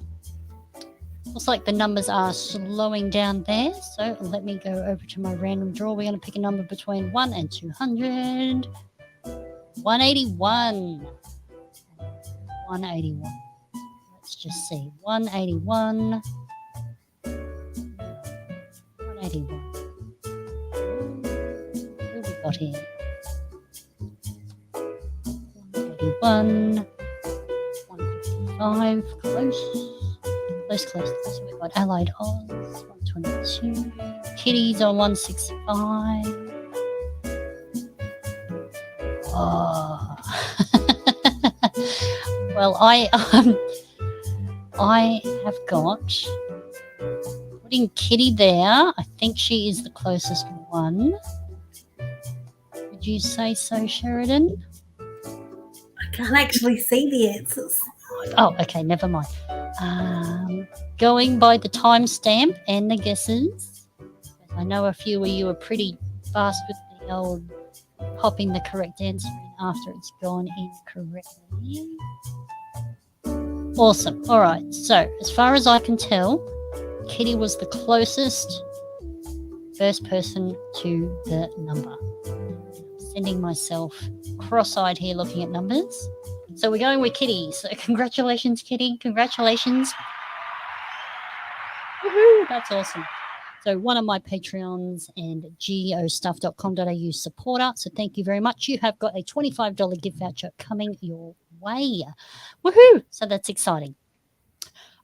Looks like the numbers are slowing down there. So let me go over to my random draw. We're going to pick a number between 1 and 200. 181. 181. Let's just see. 181. 181. got here? 181, 155, close. We've got Allied Oz, 122, Kitties on 165. Oh. Well, I have got, putting Kitty there. I think she is the closest one. Would you say so, Sheridan? I can't actually see the answers. Oh, okay, never mind. Going by the timestamp and the guesses, I know a few of you are pretty fast with the old popping the correct answer in after it's gone incorrectly. Awesome. All right. So, as far as I can tell, Kitty was the closest first person to the number. I'm sending myself cross-eyed here looking at numbers. So we're going with Kitty. So congratulations, Kitty. Congratulations. Woohoo, that's awesome. So one of my Patreons and geostuff.com.au supporter. So thank you very much. You have got a $25 gift voucher coming your way. Woohoo! So that's exciting.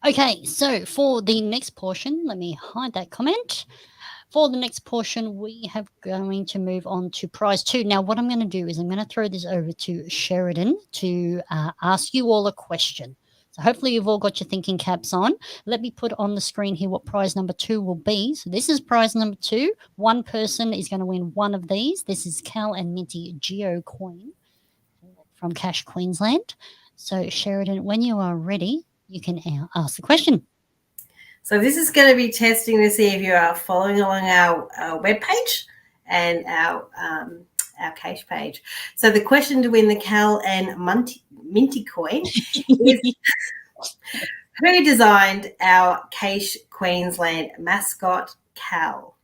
Okay, so for the next portion, let me hide that comment. For the next portion, we have going to move on to prize 2. Now, what I'm going to do is I'm going to throw this over to Sheridan to ask you all a question. So hopefully you've all got your thinking caps on. Let me put on the screen here what prize number 2 will be. So this is prize number 2. One person is going to win one of these. This is Cal and Minty Geo Coin from Cache Queensland. So Sheridan, when you are ready, you can ask the question. So this is going to be testing to see if you are following along our webpage and our cache page. So the question to win the Cal and Minty coin is who designed our Cache Queensland mascot, Cal?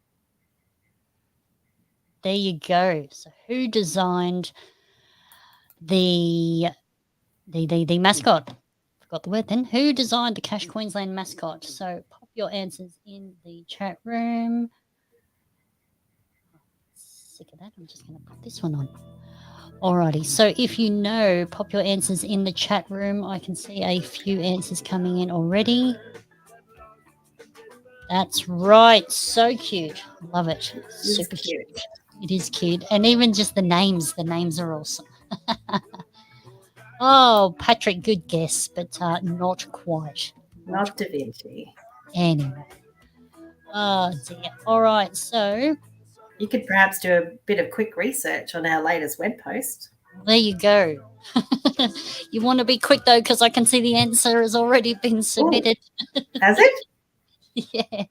There you go. So who designed the mascot? Forgot the word then. Who designed the Cache Queensland mascot? So pop your answers in the chat room. Sick of that. I'm just going to put this one on. Alrighty. So if you know, pop your answers in the chat room. I can see a few answers coming in already. That's right. So cute. Love it. Super cute. It is cute. And even just the names are awesome. Oh, Patrick, good guess, but not quite. Not Da Vinci. Anyway. Oh, dear. All right, so you could perhaps do a bit of quick research on our latest web post. There you go. You want to be quick, though, because I can see the answer has already been submitted. Has it? Yeah.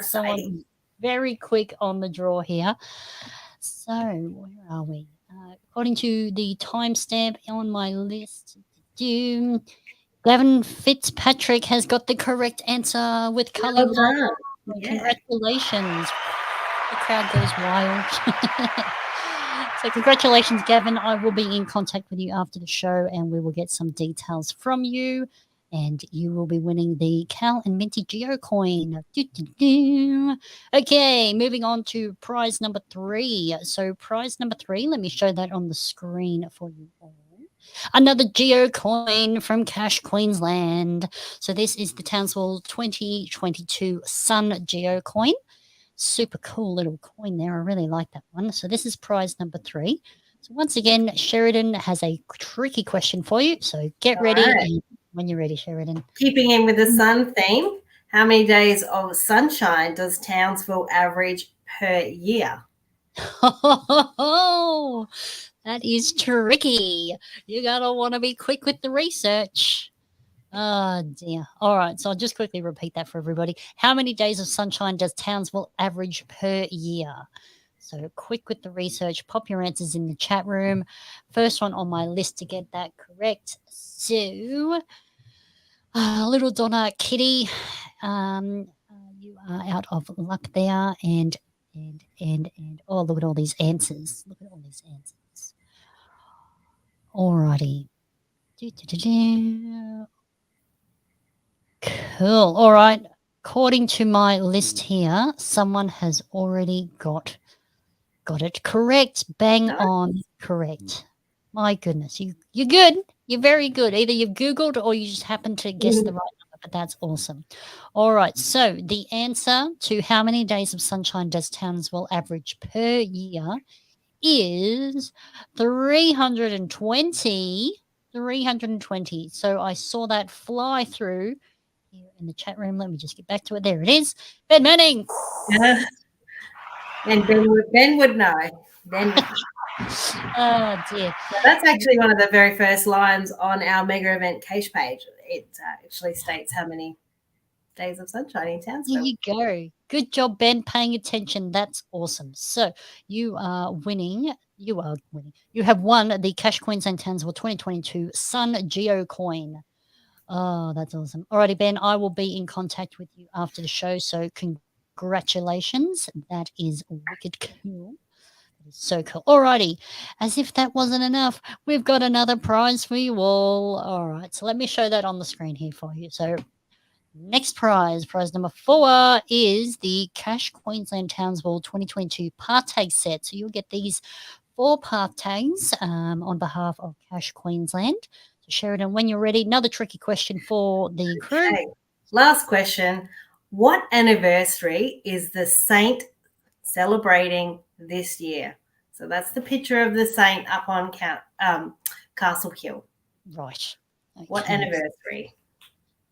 So I'm very quick on the draw here. So where are we? According to the timestamp on my list, Gavin Fitzpatrick has got the correct answer with Cully. Well yeah. Congratulations. The crowd goes wild. So congratulations, Gavin. I will be in contact with you after the show and we will get some details from you. And you will be winning the Cal and Minty Geo coin. Okay, moving on to prize number 3. So prize number 3, let me show that on the screen for you all. Another Geo coin from Cache Queensland. So this is the Townsville 2022 Sun Geo coin. Super cool little coin there. I really like that one. So this is prize number 3. So once again, Sheridan has a tricky question for you. So get ready. Right. When you're ready, Sheridan. Keeping in with the sun theme, how many days of sunshine does Townsville average per year? Oh, that is tricky. You're going to want to be quick with the research. Oh, dear. All right, so I'll just quickly repeat that for everybody. How many days of sunshine does Townsville average per year? So quick with the research. Pop your answers in the chat room. First one on my list to get that correct. So, little Donna Kitty, you are out of luck there. And oh, look at all these answers. Look at all these answers. All righty. Cool. All right. According to my list here, someone has already got Got it correct. Bang Nice. on correct. My goodness, you're good. You're very good. Either you've Googled or you just happen to guess the right number, but that's awesome. All right, so the answer to how many days of sunshine does Townsville average per year is 320. 320. So I saw that fly through here in the chat room. Let me just get back to it. There it is. Ben Manning. Yeah. And Ben would know. Ben would know. Oh, dear. So that's actually one of the very first lines on our mega event cache page. It actually states how many days of sunshine in Townsville. There you go. Good job, Ben, paying attention. That's awesome. So you are winning. You are winning. You have won the Cache Queensland Townsville 2022 Sun Geo Coin. Oh, that's awesome. Alrighty, Ben, I will be in contact with you after the show. So congratulations. That is wicked cool. That is so cool. Alrighty. As if that wasn't enough, we've got another prize for you all. All right. So let me show that on the screen here for you. So next prize number 4, is the Cache Queensland Townsville 2022 path tag set. So you'll get these 4 path tags on behalf of Cache Queensland. So Sheridan, when you're ready, another tricky question for the crew. Okay. Last question. What anniversary is the saint celebrating this year? So that's the picture of the saint up on Castle Hill. Right. Okay. What anniversary?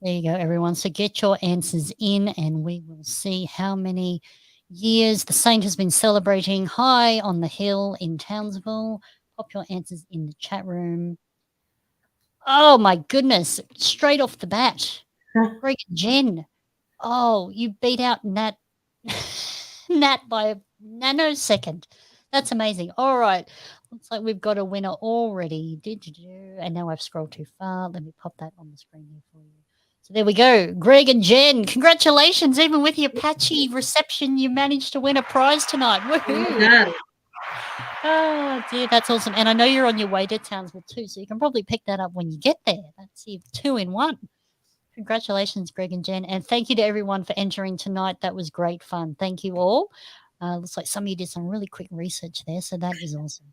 There you go, everyone. So get your answers in and we will see how many years the saint has been celebrating high on the hill in Townsville. Pop your answers in the chat room. Oh, my goodness. Straight off the bat. Greg and Jen. Oh, you beat out Nat by a nanosecond. That's amazing. All right. Looks like we've got a winner already. And now I've scrolled too far. Let me pop that on the screen here for you. So there we go. Greg and Jen, congratulations. Even with your patchy reception, you managed to win a prize tonight. Woohoo. Done. Oh, dear, that's awesome. And I know you're on your way to Townsville too, so you can probably pick that up when you get there. That's your 2 in 1. Congratulations, Greg and Jen. And thank you to everyone for entering tonight. That was great fun. Thank you all. Looks like some of you did some really quick research there, so that is awesome.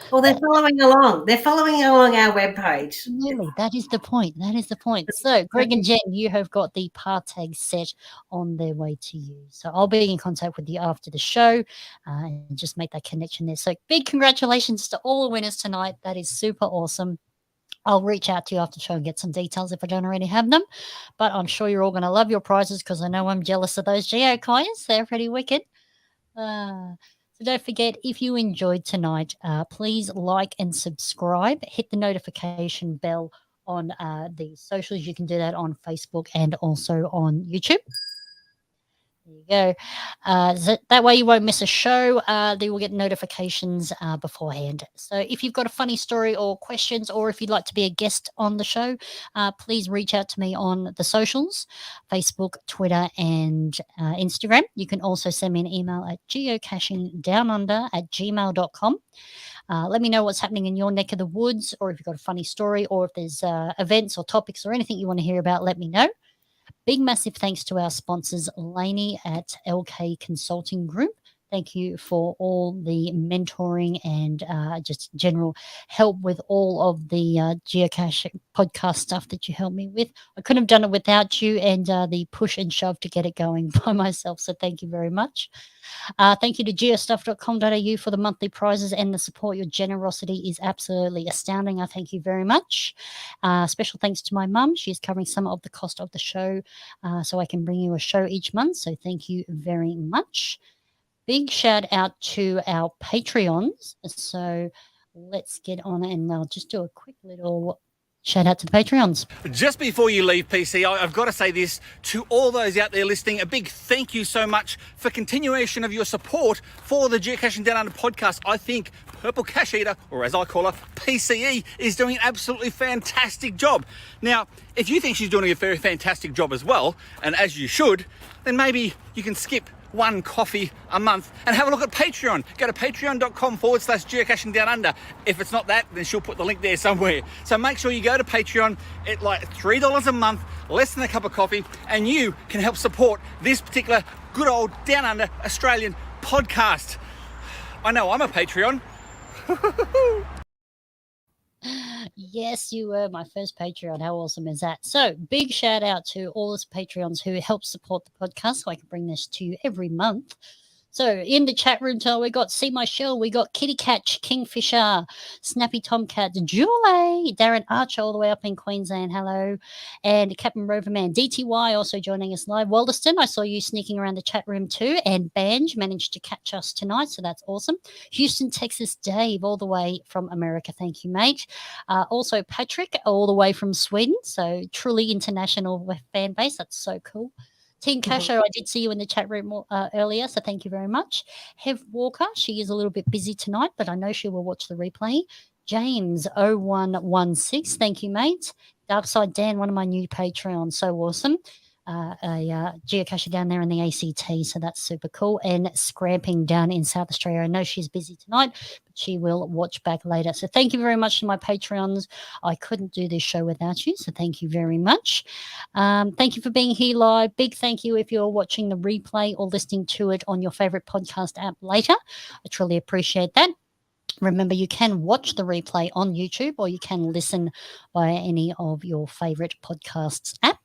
Well, they're following along. They're following along our webpage. Really, that is the point. That is the point. So, Greg and Jen, you have got the path tag set on their way to you. So I'll be in contact with you after the show and just make that connection there. So big congratulations to all the winners tonight. That is super awesome. I'll reach out to you after the show and get some details if I don't already have them. But I'm sure you're all going to love your prizes because I know I'm jealous of those Geo coins. They're pretty wicked. So don't forget, if you enjoyed tonight, please like and subscribe. Hit the notification bell on the socials. You can do that on Facebook and also on YouTube. There you go. So that way you won't miss a show. They will get notifications beforehand. So if you've got a funny story or questions, or if you'd like to be a guest on the show, please reach out to me on the socials, Facebook, Twitter, and Instagram. You can also send me an email at geocachingdownunder@gmail.com. Let me know what's happening in your neck of the woods, or if you've got a funny story, or if there's events or topics or anything you want to hear about, let me know. Big, massive thanks to our sponsors, Lainey at LK Consulting Group. Thank you for all the mentoring and just general help with all of the geocaching podcast stuff that you helped me with. I couldn't have done it without you and the push and shove to get it going by myself. So thank you very much. Thank you to geostuff.com.au for the monthly prizes and the support. Your generosity is absolutely astounding. I thank you very much. Special thanks to my mum. She's covering some of the cost of the show so I can bring you a show each month. So thank you very much. Big shout out to our Patreons. So let's get on and I'll just do a quick little shout out to the Patreons. Just before you leave, PC, I've got to say this to all those out there listening. A big thank you so much for continuation of your support for the Geocaching Down Under podcast. I think Purple Cache Eater, or as I call her, PCE, is doing an absolutely fantastic job. Now, if you think she's doing a very fantastic job as well, and as you should, then maybe you can skip one coffee a month and have a look at Patreon. Go to patreon.com/geocaching down under. If it's not that, then she'll put the link there somewhere. So make sure you go to Patreon at like $3 a month, less than a cup of coffee, and you can help support this particular good old down under Australian podcast. I know I'm a Patreon. Yes, you were my first Patreon. How awesome is that? So, big shout out to all those Patreons who help support the podcast so I can bring this to you every month. So, in the chat room, we got See My Shell, we got Kitty Catch, Kingfisher, Snappy Tomcat, Julie, Darren Archer, all the way up in Queensland, hello, and Captain Roverman, DTY also joining us live. Walderston, I saw you sneaking around the chat room too, and Banj managed to catch us tonight, so that's awesome. Houston, Texas, Dave, all the way from America, thank you, mate. Also, Patrick, all the way from Sweden, so truly international fan base, that's so cool. Team Casho, I did see you in the chat room earlier, so thank you very much. Hev Walker, she is a little bit busy tonight, but I know she will watch the replay. James 0116, thank you, mate. Darkside Dan, one of my new Patreons, so awesome. A geocacher down there in the ACT, so that's super cool. And Scramping down in South Australia. I know she's busy tonight, but she will watch back later. So thank you very much to my Patreons. I couldn't do this show without you, so thank you very much. Thank you for being here live. Big thank you if you're watching the replay or listening to it on your favorite podcast app later. I truly appreciate that. Remember, you can watch the replay on YouTube or you can listen via any of your favorite podcasts app.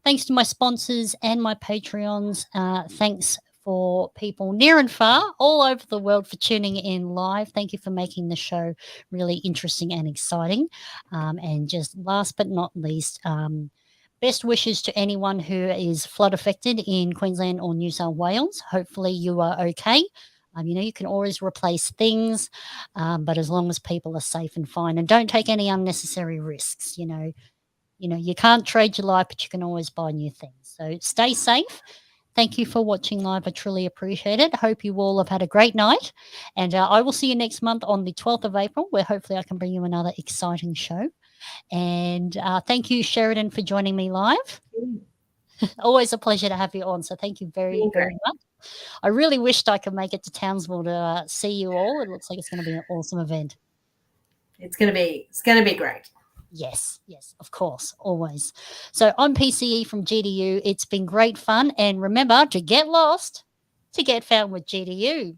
Thanks to my sponsors and my Patreons. Thanks for people near and far, all over the world, for tuning in live. Thank you for making the show really interesting and exciting. And just last but not least, best wishes to anyone who is flood affected in Queensland or New South Wales. Hopefully you are okay. You can always replace things, but as long as people are safe and fine, and don't take any unnecessary risks, you can't trade your life, but you can always buy new things. So stay safe. Thank you for watching live. I truly appreciate it. Hope you all have had a great night. And I will see you next month on the 12th of April, where hopefully I can bring you another exciting show. And thank you, Sheridan, for joining me live. Always a pleasure to have you on. So thank you very, very much. I really wished I could make it to Townsville to see you all. It looks like it's going to be an awesome event. It's going to be great. Yes, of course, always. So I'm PCE from GDU. It's been great fun. And remember to get lost, to get found with GDU.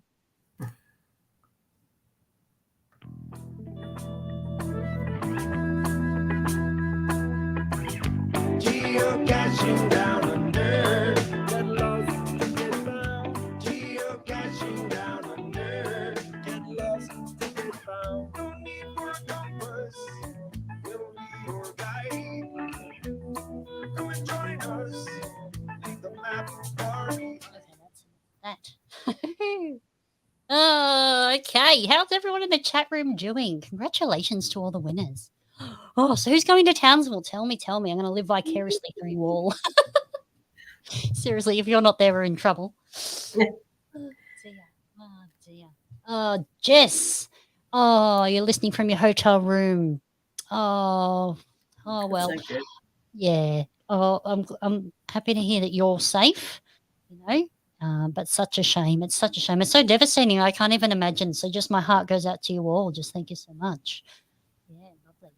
Geocaching down under, get lost, get found. Geocaching down under, get lost, get found. No need for a compass, we'll be your guide. Come and join us, leave the map party. Okay, that's that. Oh, okay. How's everyone in the chat room doing? Congratulations to all the winners. Oh, so who's going to Townsville? Tell me. I'm going to live vicariously through you all. Seriously, if you're not there, we're in trouble. Oh, dear. Oh, Jess. Oh, you're listening from your hotel room. Oh, well. So yeah. Oh, I'm happy to hear that you're safe, but such a shame. It's such a shame. It's so devastating. I can't even imagine. So just my heart goes out to you all. Just thank you so much. Yeah, lovely.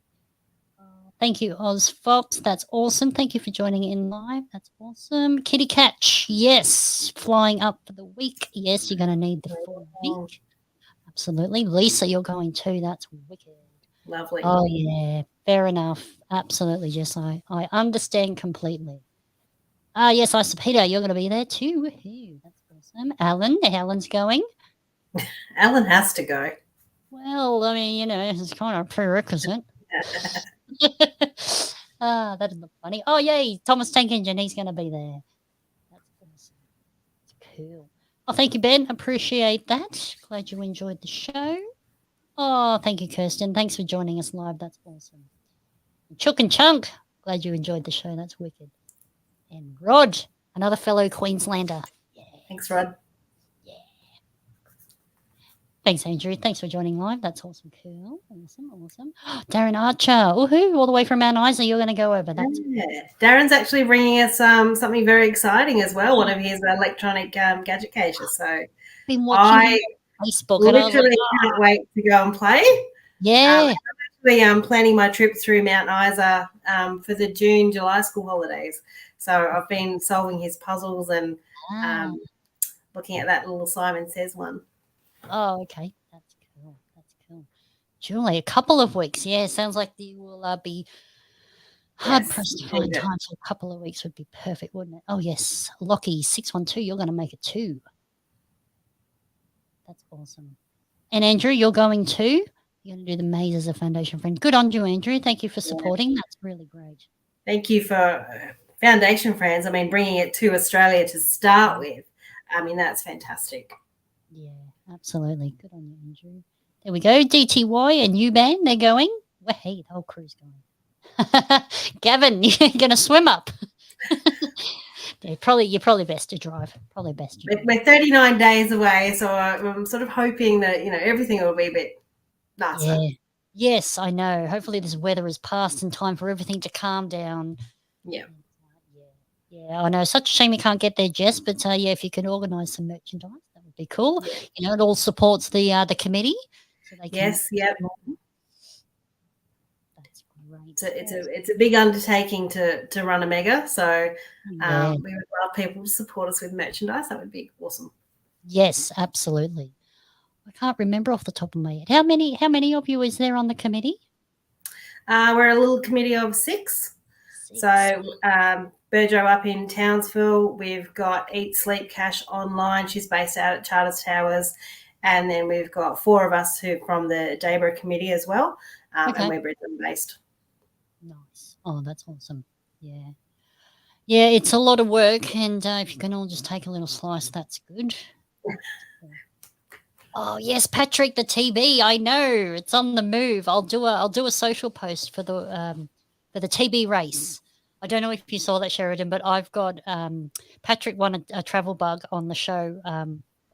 Thank you, Oz Fox. That's awesome. Thank you for joining in live. That's awesome. Kitty Catch. Yes. Flying up for the week. Yes, you're going to need the full week. Absolutely. Lisa, you're going too. That's wicked. Lovely. Oh, yeah. Fair enough. Absolutely, Jess. I understand completely. Yes, Peter, you're going to be there too. Woohoo. That's awesome. Alan's going. Alan has to go. Well, I mean, it's kind of a prerequisite. That is funny. Oh, yay. Thomas Tank Engine, he's going to be there. That's awesome. That's cool. Oh, thank you, Ben. Appreciate that. Glad you enjoyed the show. Oh, thank you, Kirsten. Thanks for joining us live. That's awesome. Chook and Chunk. Glad you enjoyed the show. That's wicked. And Rod, another fellow Queenslander. Yeah. Thanks, Rod. Yeah. Thanks, Andrew. Thanks for joining live. That's awesome. Cool. Awesome. Darren Archer. Woohoo. All the way from Mount Isa. You're going to go over. That's Darren's actually bringing us something very exciting as well. One of his electronic gadget caches. So been watching Facebook. Literally can't wait to go and play. Yeah. I'm actually planning my trip through Mount Isa for the June-July school holidays. So I've been solving his puzzles and looking at that little Simon Says one. Oh, okay. That's cool. That's cool. Julie, a couple of weeks. Yeah, sounds like you will be hard Yes, pressed to need find it. time. So a couple of weeks would be perfect, wouldn't it? Oh, yes. Lockie, 612, you're going to make it too. That's awesome. And Andrew, you're going too? You're going to do the maze as a foundation friend. Good on you, Andrew. Thank you for supporting. That's really great. Thank you for Foundation Friends. I mean, bringing it to Australia to start with. I mean, that's fantastic. Yeah, absolutely. Good on you, Andrew. There we go. DTY and U-Band, they're going. Well, hey, the whole crew's going. Gavin, you're going to swim up. Yeah, you're probably best to drive. Probably best to drive. We're 39 days away, so I'm sort of hoping that, everything will be a bit nicer. Yeah. Yes, I know. Hopefully this weather has passed in time for everything to calm down. Yeah. Yeah, I know. Such a shame you can't get there, Jess, but yeah, if you can organise some merchandise, that would be cool. Yeah. It all supports the committee. So they can Yes, yep. That's great. It's a big undertaking to run a mega, so Yeah. we would love people to support us with merchandise. That would be awesome. Yes, absolutely. I can't remember off the top of my head. How many of you is there on the committee? We're a little committee of 6. So Burjo up in Townsville, we've got Eat Sleep Cache online. She's based out at Charters Towers, and then we've got 4 of us who from the Dayboro committee as well, and we're Brisbane based. Nice. Oh, that's awesome. Yeah. Yeah, it's a lot of work, and if you can all just take a little slice, that's good. Oh yes, Patrick, the TB. I know it's on the move. I'll do a social post for the TB race. I don't know if you saw that, Sheridan, but I've got Patrick won a travel bug on the show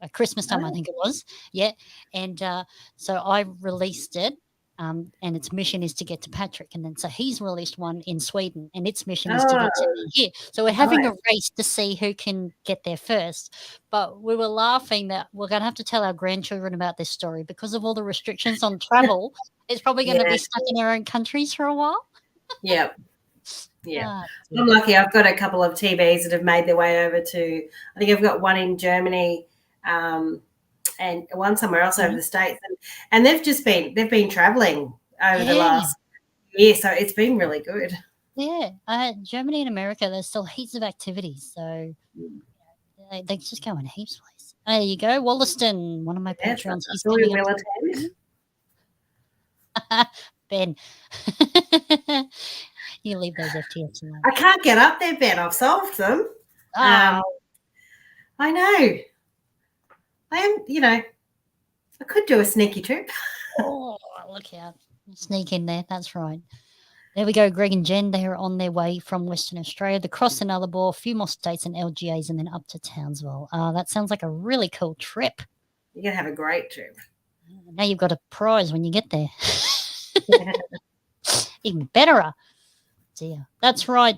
at Christmas time, I think it was. Yeah, and so I released it. And its mission is to get to Patrick, and then so he's released one in Sweden, and its mission is to get to me here. So we're having a race to see who can get there first. But we were laughing that we're going to have to tell our grandchildren about this story because of all the restrictions on travel. It's probably going to be stuck in their own countries for a while. Yeah. I'm lucky. I've got a couple of TBs that have made their way over to. I think I've got one in Germany. And one somewhere else over the States, and they've been traveling over the last year, so it's been really good. Yeah, Germany and America, there's still heaps of activities, so they just go in heaps of places. There you go, Wollaston, one of my patrons. He's coming up. Ben, you leave those FTFs alone. I can't get up there, Ben. I've solved them. I know. I am, I could do a sneaky trip. Oh, look out. Sneak in there. That's right. There we go. Greg and Jen, they're on their way from Western Australia. They cross the Nullarbor, a few more states and LGAs, and then up to Townsville. That sounds like a really cool trip. You're going to have a great trip. Now you've got a prize when you get there. Even better. Dear. That's right.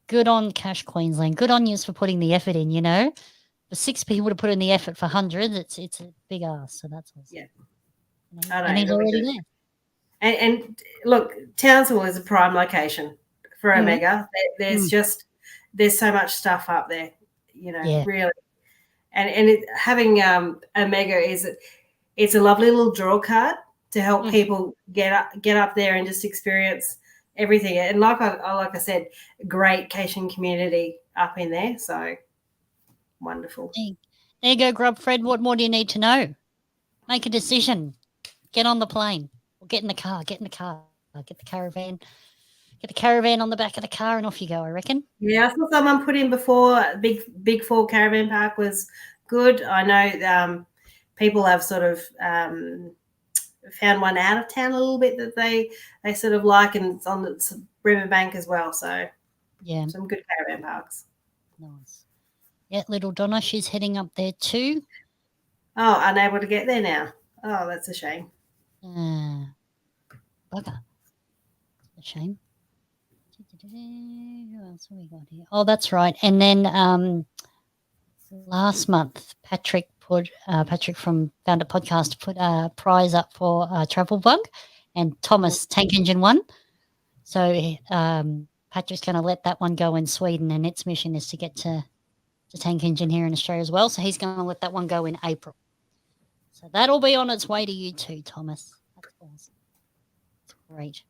Good on Cache Queensland. Good on you for putting the effort in, For 6 people to put in the effort for hundreds, it's a big ask. So that's awesome. Yeah. And he's already there. And look, Townsville is a prime location for a mega. There's so much stuff up there, really. And having a mega it's a lovely little draw card to help people get up there and just experience everything. And like I said, great caching community up in there. So wonderful. There you go, Grub Fred. What more do you need to know? Make a decision. Get on the plane or get in the car. Get the caravan. Get the caravan on the back of the car and off you go, I reckon. Yeah, I saw someone put in before Big Four Caravan Park was good. I know people have sort of found one out of town a little bit that they sort of like, and it's on the riverbank as well. So yeah, some good caravan parks. Nice. Yeah, little Donna, she's heading up there too. Oh, unable to get there now. Oh, that's a shame. Bugger. A shame. Who else have we got here? Oh, that's right. And then last month, Patrick from Found It Podcast put a prize up for Travel Bug, and Thomas Tank Engine won. So Patrick's going to let that one go in Sweden, and its mission is to get to Tank Engine here in Australia as well. So he's going to let that one go in April. So that'll be on its way to you too, Thomas. That's awesome. That's great.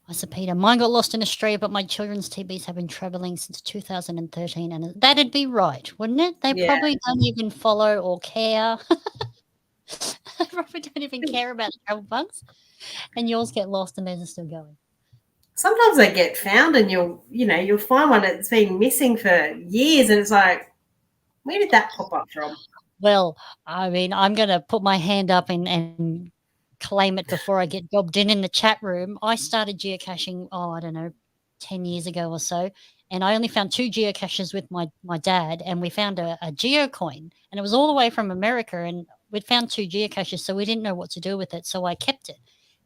I said, Peter, mine got lost in Australia, but my children's TBs have been travelling since 2013, and that'd be right, wouldn't it? They Yeah. probably don't even follow or care. They probably don't even care about the travel bugs, and yours get lost and theirs are still going. Sometimes they get found, and you'll find one that's been missing for years, and it's like, where did that pop up from? Well, I mean, I'm going to put my hand up and claim it before I get gobbed in the chat room. I started geocaching, I don't know, 10 years ago or so, and I only found 2 geocaches with my dad, and we found a geocoin, and it was all the way from America, and we'd found 2 geocaches, so we didn't know what to do with it, so I kept it.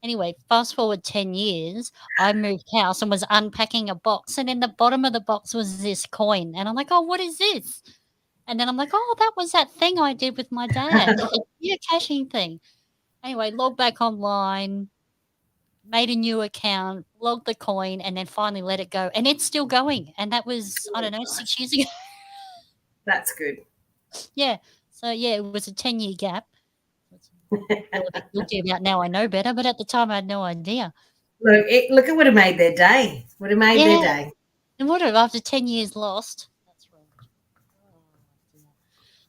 Anyway, fast forward 10 years, I moved house and was unpacking a box, and in the bottom of the box was this coin, and I'm like, oh, what is this? And then I'm like, oh, that was that thing I did with my dad, a geocaching thing. Anyway, logged back online, made a new account, logged the coin, and then finally let it go. And it's still going. And that was, I don't know, 6 years ago. That's good. Yeah. So, yeah, it was a 10-year gap. I'm a bit guilty about now I know better, but at the time I had no idea. Look, it would have made their day. Would have made their day. It would have, after 10 years lost. That's right.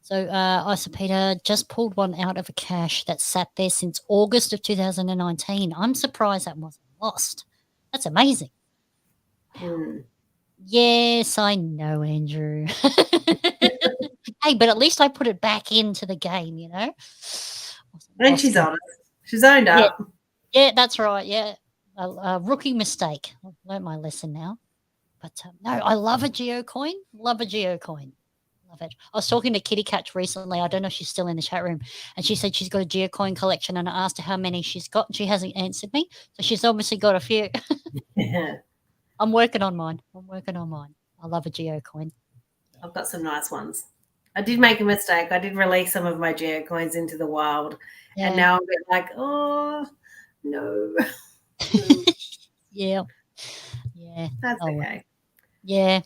So, Isopeta just pulled one out of a cache that sat there since August of 2019. I'm surprised that wasn't lost. That's amazing. Mm. Yes, I know, Andrew. Hey, but at least I put it back into the game, you know? And she's honest. She's owned up. Yeah, that's right. Yeah. A rookie mistake. I've learned my lesson now. But no, I love a geocoin. Love a geocoin. Love it. I was talking to Kitty Catch recently. I don't know if she's still in the chat room. And she said she's got a geocoin collection. And I asked her how many she's got. And she hasn't answered me. So she's obviously got a few. I'm working on mine. I love a geocoin. I've got some nice ones. I did make a mistake. I did release some of my geocoins into the wild. Yeah. And now I'm a bit like, oh, no. Yeah. That's okay. Yeah.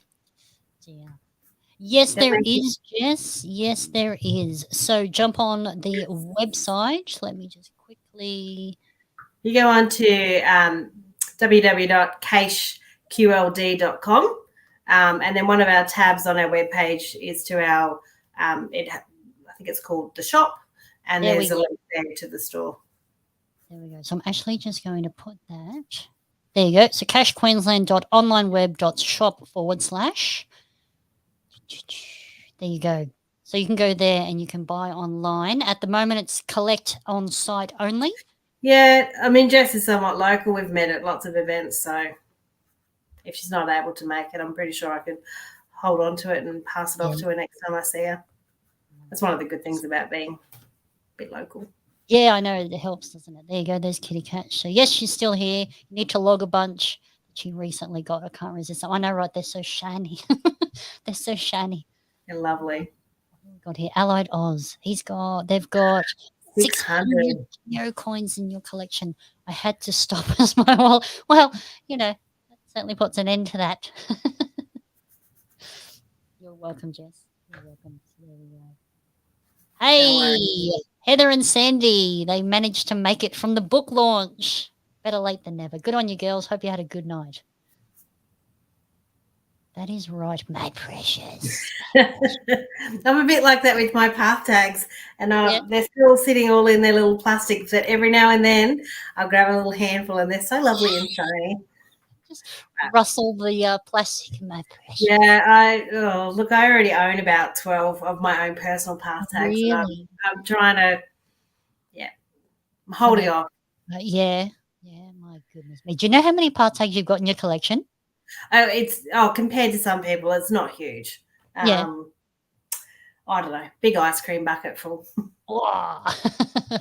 Yes, there is, Jess. Yes, there is. So jump on the website. Let me just quickly. You go on to www.CacheQLD.com, and then one of our tabs on our webpage is to our, I think it's called the shop, and there's a link there to the store. There we go. So I'm actually just going to put that. There you go. So cachequeensland.onlineweb.shop/. There you go. So you can go there and you can buy online. At the moment, it's collect on site only. Yeah, I mean, Jess is somewhat local. We've met at lots of events, so if she's not able to make it, I'm pretty sure I could hold on to it and pass it off to her next time I see her. That's one of the good things about being a bit local. Yeah, I know. It helps, doesn't it? There you go. There's Kitty Cat. So, yes, she's still here. You need to log a bunch that she recently got. I can't resist them. I know, right? They're so shiny. They're so shiny. They're lovely. Got here Allied Oz. They've got 600 geocoins in your collection. I had to stop as well. Well, you know, that certainly puts an end to that. You're welcome, Jess. You're welcome. There we go. Hey, Heather and Sandy. They managed to make it from the book launch. Better late than never. Good on you, girls. Hope you had a good night. That is right, my precious. I'm a bit like that with my path tags, and they're still sitting all in their little plastic, but every now and then I'll grab a little handful, and they're so lovely and shiny. Just rustle the plastic, my precious. Yeah, I already own about 12 of my own personal path tags. Really? And I'm trying to, I'm holding off. Yeah, my goodness me. Do you know how many path tags you've got in your collection? Compared to some people, it's not huge. I don't know, big ice cream bucket full. Wow. I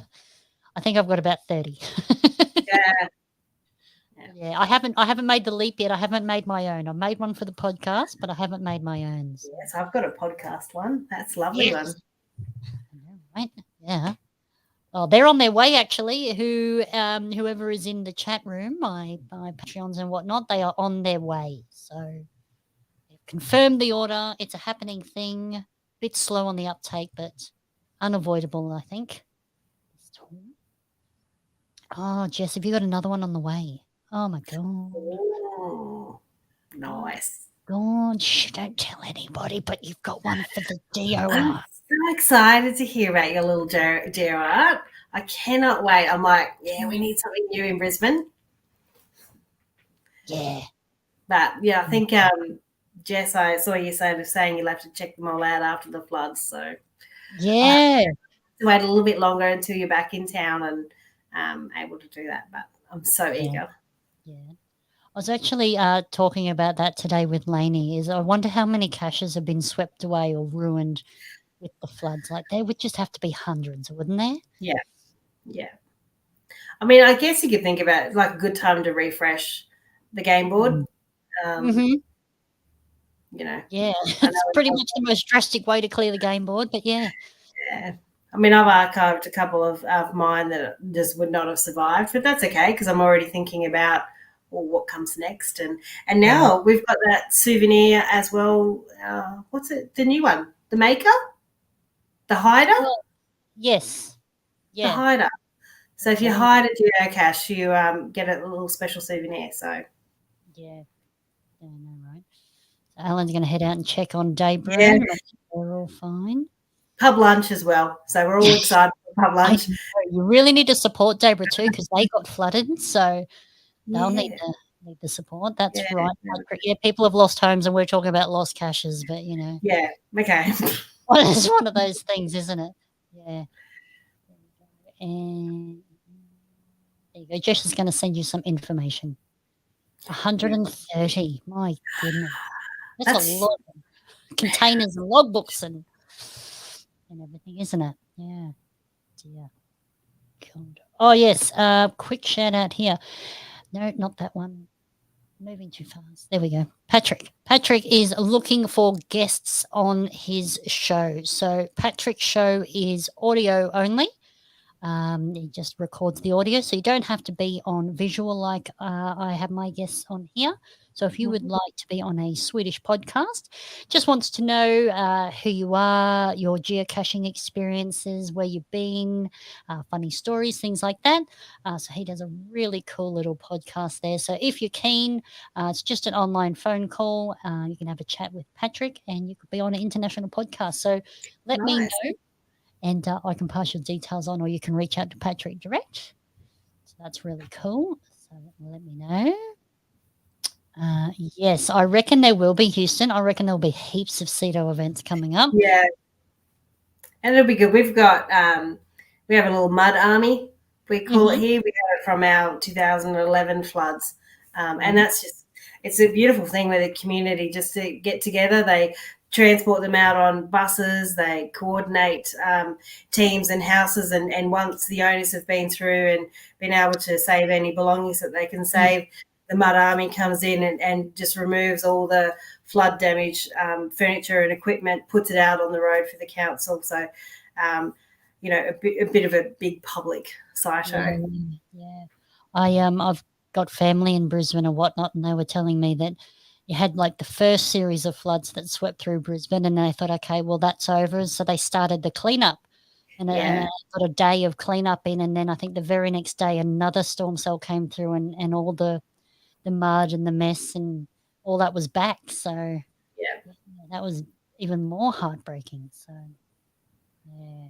think I've got about 30. Yeah, I haven't made the leap yet. I haven't made my own. I made one for the podcast, but I haven't made my own. So. Yes, I've got a podcast one. That's a lovely one. Right? Yeah. Oh, they're on their way, actually. Whoever is in the chat room, my Patreons and whatnot, they are on their way. So they've confirmed the order. It's a happening thing. bit slow on the uptake, but unavoidable, I think. Oh, Jess, have you got another one on the way? Oh my god. Ooh, nice. God, shh, don't tell anybody, but you've got one for the DOR. I'm so excited to hear about your little DOR. I cannot wait. I'm like, yeah, we need something new in Brisbane. Yeah. But yeah, I think Jess, I saw you saying you'll have to check them all out after the floods. So Yeah. to wait a little bit longer until you're back in town and able to do that. But I'm so eager. Yeah. I was actually talking about that today with Lainey. I wonder how many caches have been swept away or ruined with the floods. Like there would just have to be hundreds, wouldn't there? Yeah. Yeah. I mean, I guess you could think about it like a good time to refresh the game board. Mm-hmm. You know. Yeah, it's pretty much the most drastic way to clear the game board, but yeah. Yeah. I mean, I've archived a couple of mine that just would not have survived, but that's okay because I'm already thinking about what comes next. And now we've got that souvenir as well. What's it? The new one, the maker, the hider. Yes. Yeah. The hider. So if you hide a geocache, you get a little special souvenir. So yeah, no, right. So Alan's going to head out and check on Daybread. Yeah. We're all fine. Pub lunch as well. So we're all excited for pub lunch. You really need to support Daybread too because they got flooded, so they'll need the support. That's right. Yeah, people have lost homes, and we're talking about lost caches, but you know. Yeah. Okay. It's one of those things, isn't it? Yeah. And there you go. Jess is going to send you some information. 130. My goodness. That's a lot of containers and logbooks and everything, isn't it? Yeah. Dear God. Oh, yes. Quick shout out here. No, not that one. Moving too fast. There we go. Patrick. Patrick is looking for guests on his show. So Patrick's show is audio only. He just records the audio, so you don't have to be on visual like I have my guests on here. So if you would like to be on a Swedish podcast, just wants to know who you are, your geocaching experiences, where you've been, funny stories, things like that. So he does a really cool little podcast there. So if you're keen, it's just an online phone call. You can have a chat with Patrick and you could be on an international podcast. So let me know. And I can pass your details on, or you can reach out to Patrick direct. So that's really cool. So let me know. Yes, I reckon there will be, Houston. I reckon there'll be heaps of CETO events coming up. Yeah. And it'll be good. We've got, we have a little mud army, we call it here. We have it from our 2011 floods. And that's just, it's a beautiful thing where the community just to get together. They transport them out on buses, they coordinate teams and houses, and once the owners have been through and been able to save any belongings that they can save, the mud army comes in and just removes all the flood damage furniture and equipment, puts it out on the road for the council. So, you know, a bit of a big public CETO. Yeah. I've got family in Brisbane and whatnot, and they were telling me that you had like the first series of floods that swept through Brisbane, and they thought, okay, well, that's over. So they started the cleanup, and I got a day of cleanup in, and then I think the very next day another storm cell came through, and all the mud and the mess and all that was back. So that was even more heartbreaking. So yeah,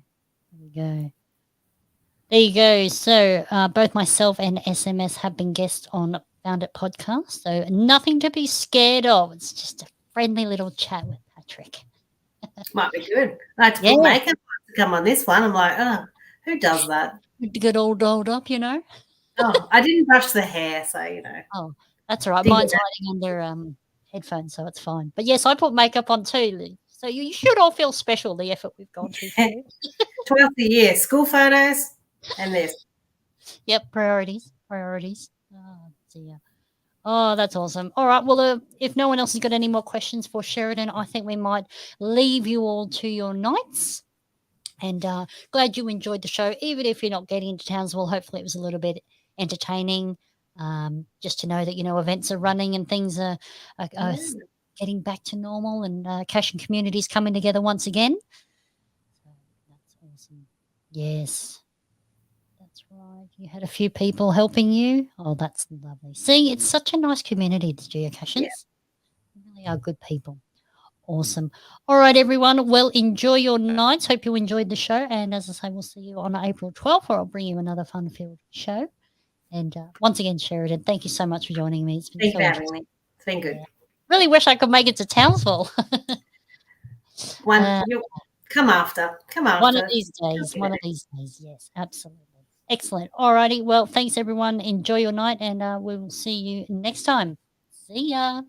there we go. There you go. So both myself and SMS have been guests on Found It podcast. So nothing to be scared of. It's just a friendly little chat with Patrick. Might be good. I had to put makeup to come on this one. I'm like, oh, who does that? To get all dolled up, you know. Oh, I didn't brush the hair, so you know. Oh, that's all right. Mine's hiding under headphones, so it's fine. But yes, I put makeup on too. So you should all feel special, the effort we've gone through. Twice a year, school photos and this. Yep, priorities. Oh, dear. Oh, that's awesome. All right. Well, if no one else has got any more questions for Sheridan, I think we might leave you all to your nights. And glad you enjoyed the show, even if you're not getting into Townsville. Hopefully it was a little bit entertaining, just to know that, you know, events are running and things are getting back to normal and caching communities coming together once again. So that's awesome. Yes, that's right. You had a few people helping you. Oh, that's lovely. See, it's such a nice community, the geocachers. Yeah. They really are good people. Awesome. All right, everyone. Well, enjoy your nights. Hope you enjoyed the show. And as I say, we'll see you on April 12th, or I'll bring you another fun-filled show. And once again, Sheridan, thank you so much for joining me. It's been Thank so you for having interesting. me. It's been good. Yeah. Really wish I could make it to Townsville. You'll come after. Come after. One of these days. One of these days. Yes, absolutely. Excellent. All righty. Well, thanks, everyone. Enjoy your night, and we will see you next time. See ya.